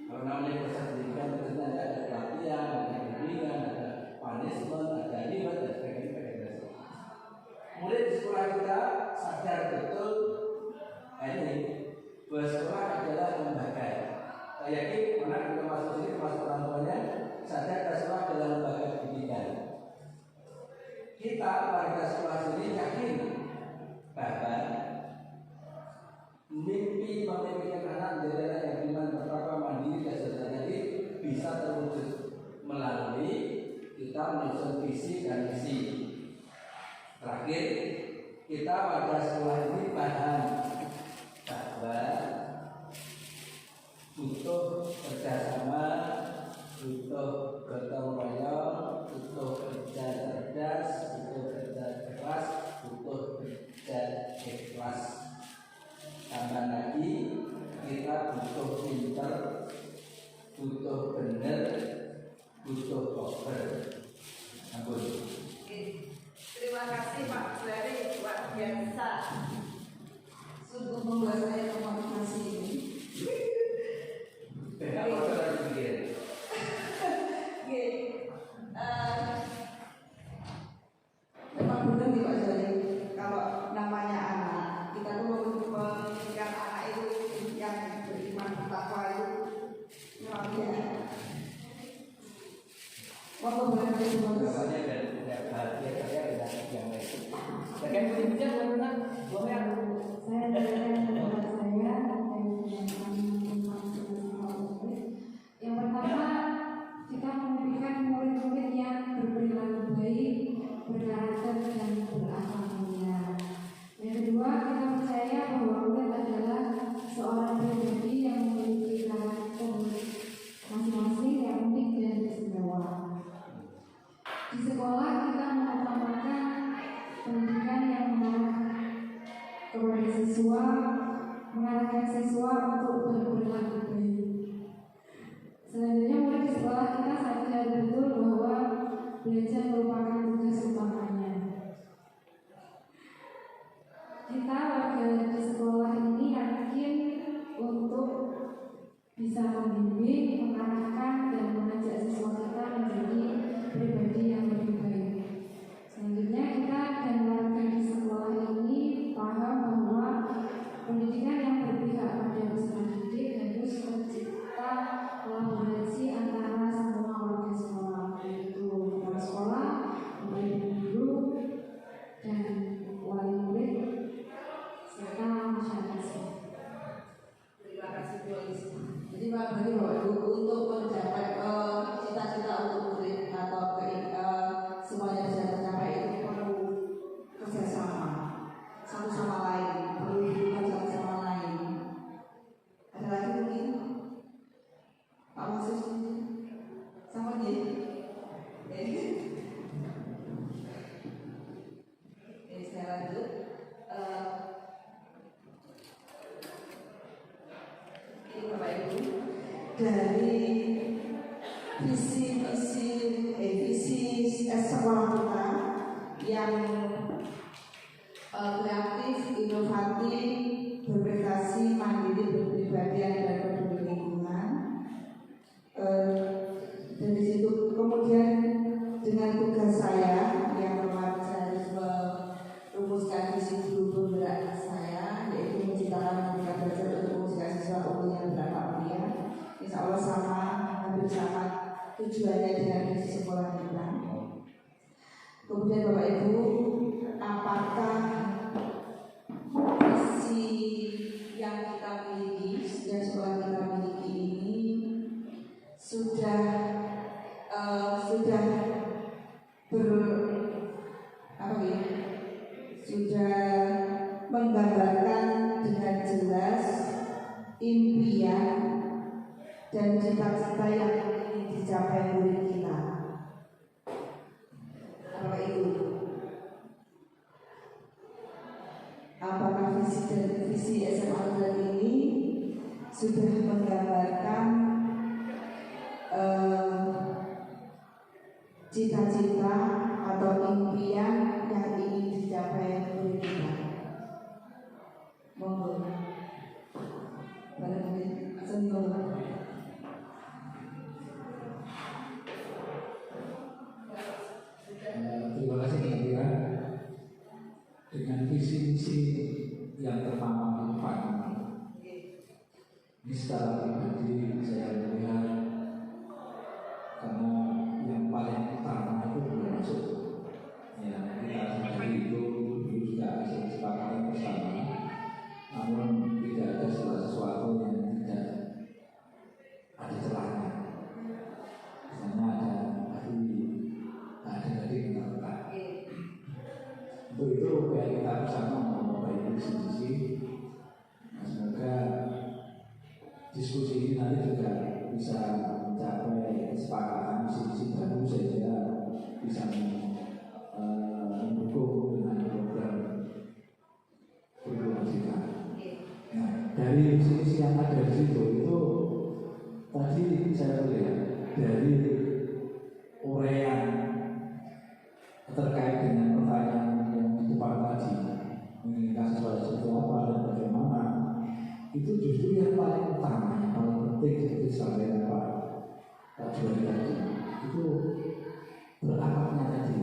Kalau namanya proses pendidikan tentunya ada pelatihan, ada bimbingan, ada punishment, ada reward dan sebagainya. Murid di sekolah kita sadar betul ini bahwa sekolah adalah lembaga. Saya yakin anak kita masuk sini termasuk orang tuanya sadar bahwa sekolah adalah lembaga pendidikan. Kita warga sekolah sini yakin bahwa mimpi memimpikan anak menjadi anak yang beriman, bertakwa, mandiri dan sebagainya bisa terwujud melalui kita menyusun visi dan misi. Terakhir, kita warga sekolah ini paham bahwa butuh kerjasama, butuh gotong royong, butuh kerja cerdas, butuh kerja keras, butuh kerja ikhlas. Tambah lagi kita butuh pinter, butuh bener, butuh koper. Ampun. Terima kasih Pak Juari, luar biasa. Sungguh membuat saya termotivasi ini. Monggo barangkali bonus. Rasanya dan bahagia saya dengan yang lain. Sekian berikutnya teman-teman, boleh aku. Saya menyampaikan pendapat saya yang pertama, kita memimpikan murid-murid yang berperilaku baik, berkarakter dan berakhlak mulia. Yang kedua, kita percaya bahwa murid adalah seorang pribadi yang memiliki karakter masing-masing yang unik dan istimewa. Di sekolah kita mengutamakan pendidikan yang mengarah kepada siswa, mengarahkan siswa untuk berperilaku baik. Selanjutnya, mulai di sekolah kita sadar betul bahwa belajar merupakan tugas utamanya. Kita warga di sekolah ini yakin untuk bisa membimbing, mengarahkan, dan mengajak siswa kita menjadi pribadi yang lebih baik. Selanjutnya, kita dan warga di sekolah ini paham bahwa pendidikan yang berpihak pada peserta didik harus tercipta kolaborasi antara semua warga sekolah, yaitu kepala sekolah, guru, dan wali murid, serta masyarakat. Terima kasih Bu Elisa. Jadi barangkali Bapak Ibu untuk mencapai cita-cita untuk murid atau semuanya bisa tercapai itu perlu kerjasama satu sama lain, perlu hubungan satu sama lain. Ada lagi mungkin Pak Masus sama dia. Saya lanjut. Ini Bapak Ibu dari visi sekolah kita yang kreatif, inovatif, berprestasi, mandiri, berpribadian dan peduli lingkungan. Dan di situ kemudian dengan tugas saya yang kemarin saya harus merumuskan visi guru penggerak saya, yaitu menciptakan pendidikan belajar untuk mewujudkan siswa unggul yang berakhlak mulia. Insya Allah sama, hampir sama tujuannya dengan visi sekolah kita. Kemudian Bapak Ibu, apakah visi yang kita miliki, yang sekolah kita miliki ini sudah menggambarkan dengan jelas impian dan cita-cita yang ingin dicapai murid kita. Bapak Ibu, apakah visi SMA Negeri ini sudah menggambarkan cita-cita atau impian yang ingin dicapai murid kita? Monggo, barangkali senior. Terima kasih Nadia. Dengan visi-visi yang terpampang di depan ini secara pribadi saya melihat, karena yang paling utama itu belum masuk. Ya, kita sadari itu juga bisa disepakati bersama. Namun tidak ada sesuatu yang tidak ada celahnya. Misalnya ada tadi mengatakan. Untuk itu biar kita bersama memperbaiki diskusi. Semoga diskusi ini nanti juga bisa mencapai kesepakatan visi-visi baru sehingga bisa mendukung dengan program kurikulum kita. Nah, dari visi yang ada di situ itu tadi saya lihat dari uraian terkait dengan pertanyaan yang di depan tadi, menginginkan sesuatu seperti apa dan bagaimana, itu justru yang paling utama, yang paling penting seperti saya Pak Juwari tadi, itu berakhlaknya tadi,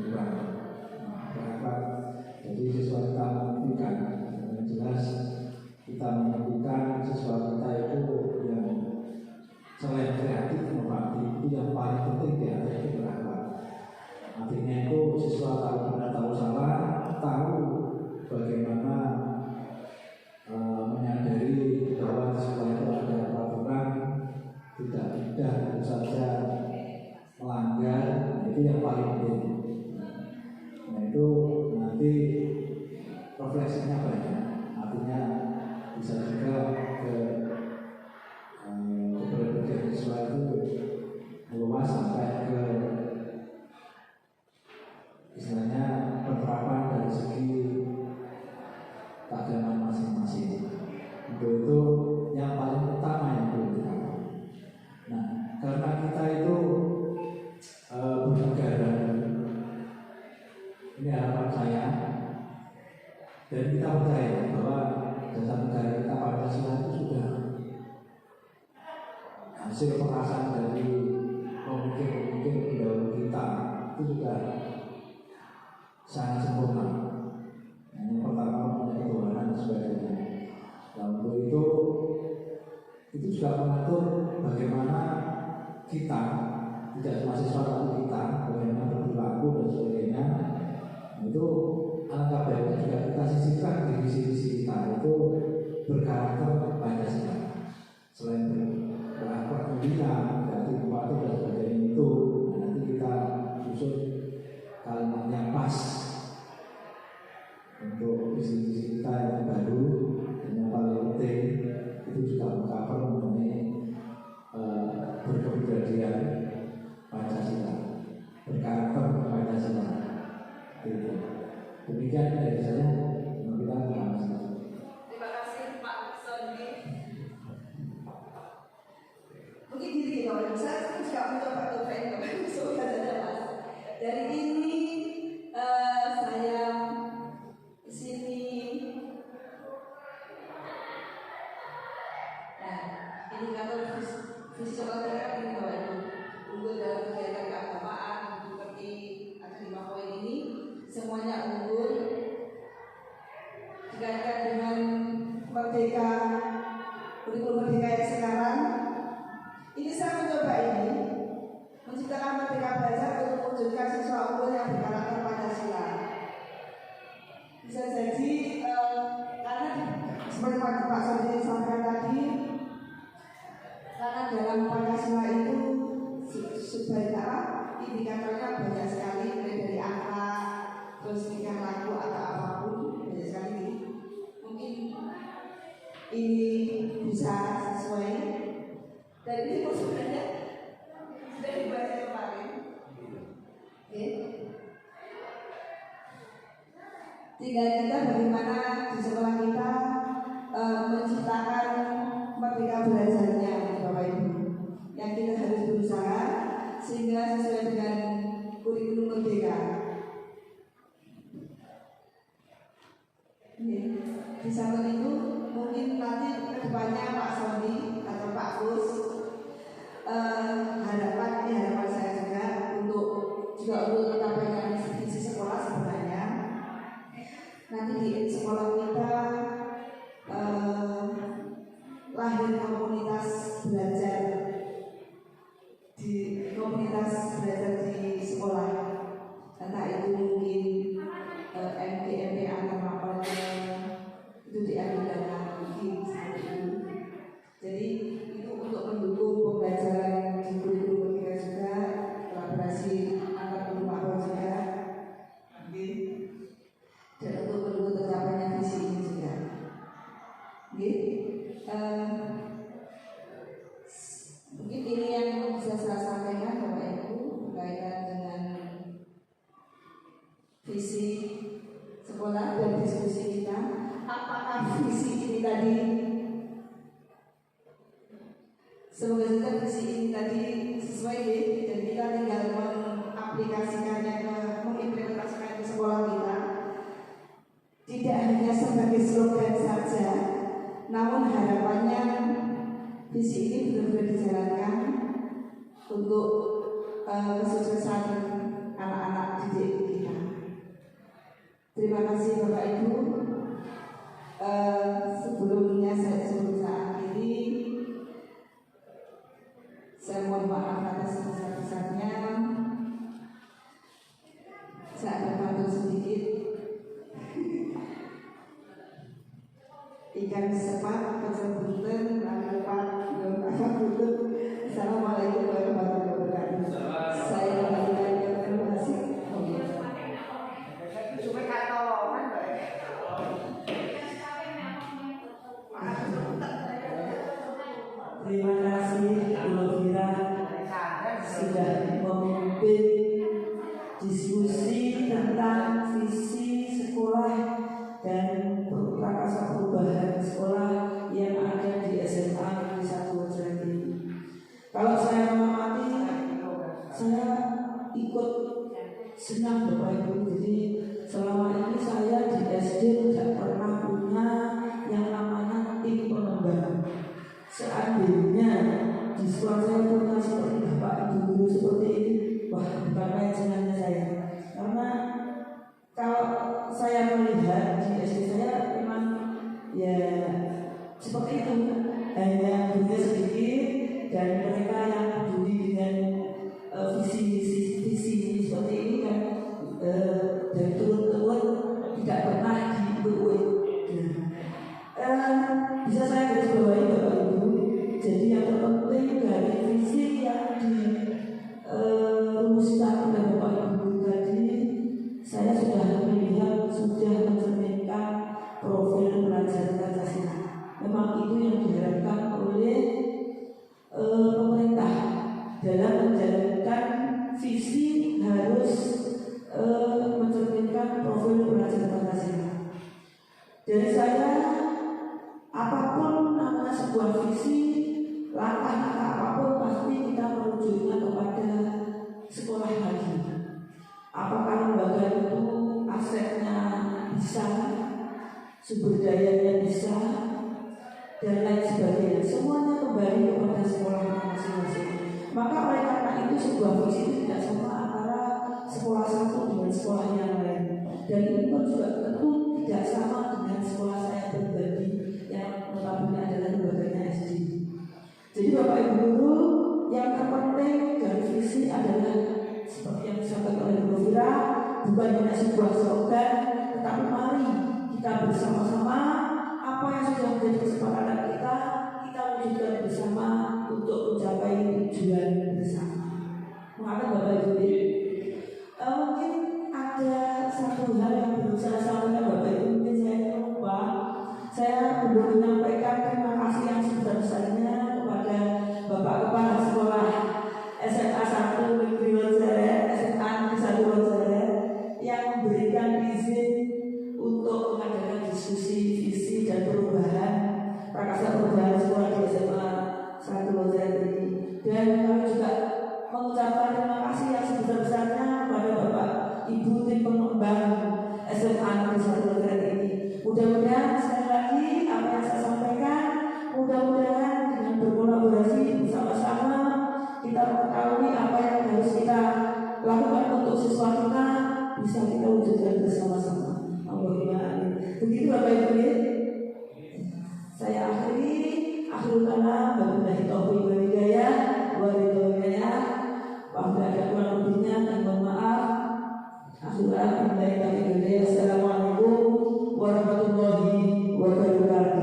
berakhlak. Jadi sesuatu kita menentukan, yang jelas kita menentukan sesuatu kita itu yang selain kreatif, inovatif, itu yang paling penting ya, itu berakhlak. hasil perasaan dari pemikir-pemikir pendahulu kita itu juga sangat sempurna. Yang pertama punya ketuhanan dan sebagainya. Nah, untuk itu juga mengatur bagaimana kita, tidak cuma siswa tapi kita, bagaimana berperilaku dan sebagainya. Itu alangkah baiknya juga kita sisihkan di visi-visi kita itu berkarakter Pancasila. Selain berakhlak mulia, berarti empati dan sebagainya itu, nanti kita susun kalimat yang pas untuk visi-visi kita yang baru. Dan yang paling penting itu juga mengcover mengenai berkepribadian Pancasila, berkarakter Pancasila. Demikian dari saya. Terima kasih Pak Sondi. Mungkin diri kalau saya juga mencoba doain kepada saudara Mas. Dari ini saya sini. Nah, ini kantor visi saudara ini Bapak Ibu. Unggul dalam kegiatan keagamaan seperti ada 5 poin ini, semuanya unggul. Dikaitkan dengan merdeka, kurikulum merdeka yang sekarang, ini saya mencoba ini menciptakan merdeka belajar untuk mewujudkan siswa unggul yang berkarakter Pancasila. Bisa jadi karena seperti Pak Sondi sampaikan tadi, karena dalam Pancasila itu sebenarnya indikatornya banyak sekali, mulai dari akhlak, terus tingkah laku atau apapun banyak sekali. Mungkin ini bisa sesuai dan ini sebenarnya sudah dibaca kemarin. Oke. Tinggal kita bagaimana di sekolah kita menciptakan merdeka belajarnya, Bapak Ibu. Yang kita harus berusaha sehingga sesuai dengan kurikulum merdeka. Di samping itu mungkin nanti kedepannya Pak Sondi atau Pak Gus harapan saya juga untuk tercapainya visi sekolah sebenarnya nanti di sekolah kita lahir komunitas belajar di sekolah, entah itu mungkin MGMP antar mapelnya itu diambil dana mungkin seperti itu. Jadi itu untuk mendukung pembelajaran di kurikulum kita juga, kolaborasi antar guru mapel juga, dan untuk mendukung tercapainya visi ini juga. Mungkin ini yang bisa saya sampaikan Bapak Ibu berkaitan dengan visi sekolah dan diskusi kita. Apakah visi ini tadi, semoga saja visi ini tadi sesuai dan kita tinggal mengaplikasikannya, mengimplementasikan ke sekolah kita. Tidak hanya sebagai slogan saja, namun harapannya visi ini benar-benar dijalankan untuk kesuksesan anak-anak didik kita. Terima kasih Bapak Ibu. Sebelum saya akhiri, saya mohon maaf atas sebesar-besarnya. Saya ada pantun sedikit. Ikan sepat kesebutan lalu pak belum apa butuh. Assalamualaikum warahmatullahi wabarakatuh. Saya kembali terima kasih. Terima kasih Bu Fira sudah memimpin diskusi tentang visi sekolah dan prakasa perubahan sekolah yang ada di SMA Negeri 1 Wojrati. Kalau saya mengamati, saya ikut senang Bapak Ibu. Jadi selama ini saya di SD tidak pernah punya yang namanya tim pengembang. Seandainya di di sekolah saya punya seperti bapak ibu guru seperti ini, wah bukan main senangnya saya. Karena kalau saya melihat di SD saya memang ya seperti itu, hanya gurunya sedikit dan mereka yang peduli dengan visi seperti ini kan dari turun-turun tidak pernah diikuti. Bisa saya garis bawahi Bapak Ibu. Jadi yang terpenting dari visi yang dirumuskan oleh Bapak Ibu tadi, saya sudah melihat sudah mencerminkan profil pelajar Pancasila. Memang itu yang diharapkan oleh pemerintah dalam menjalankan visi harus mencerminkan profil pelajar Pancasila. Dari saya, apapun namanya sebuah visi, langkah-langkah apapun pasti kita merujuknya kepada sekolah lagi. Apakah lembaga itu asetnya bisa, sumber dayanya bisa, dan lain sebagainya. Semuanya kembali kepada sekolah masing-masing. Maka oleh karena itu sebuah visi itu tidak sama antara sekolah satu dengan sekolah yang lain. Dan ini pun juga tentu tidak sama dengan sekolah saya pribadi yang notabene adalah lembaganya SD. Jadi Bapak Ibu guru, yang terpenting dari visi adalah seperti yang disampaikan oleh Bu Fira, bukan hanya sebuah slogan, tetapi mari kita bersama-sama apa yang sudah menjadi kesepakatan kita wujudkan bersama untuk mencapai tujuan bersama. Mengapa Bapak Ibu? Mungkin ada satu hal yang belum saya sampaikan Bapak Ibu, mungkin saya lupa. Saya belum menyampaikan terima kasih yang sebesar-besarnya kepada Bapak Kepala Sekolah SMA 1 Negeri Lonseret, SMA Negeri 1 Lonseret yang memberikan izin untuk mengadakan diskusi visi dan perubahan prakarsa perubahan sekolah di SMA 1 Lonseret ini. Dan kami juga mengucapkan terima kasih yang sebesar-besarnya kepada Bapak Ibu tim pengembang SMA Negeri 1 Lonseret ini. Mudah-mudahan sekali lagi apa yang saya sampaikan, mudah-mudahan dengan berkolaborasi bersama-sama kita mengetahui apa yang harus kita lakukan untuk siswa kita bisa kita wujudkan bersama-sama. Allahumma amin. Begitu Bapak Ibu. Saya akhirul kalam, wabillahi taufiq wal hidayah, apabila ada kurang lebihnya dan mohon maaf. Assalamualaikum warahmatullahi wabarakatuh.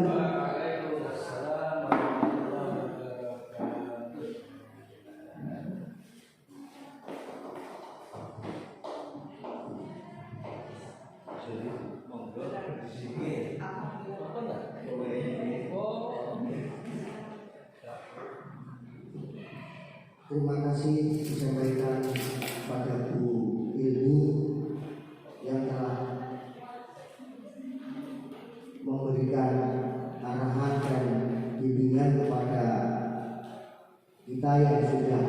Terima kasih disampaikan pada Bu Ilmu yang telah memberikan arahan dan bimbingan kepada kita yang sudah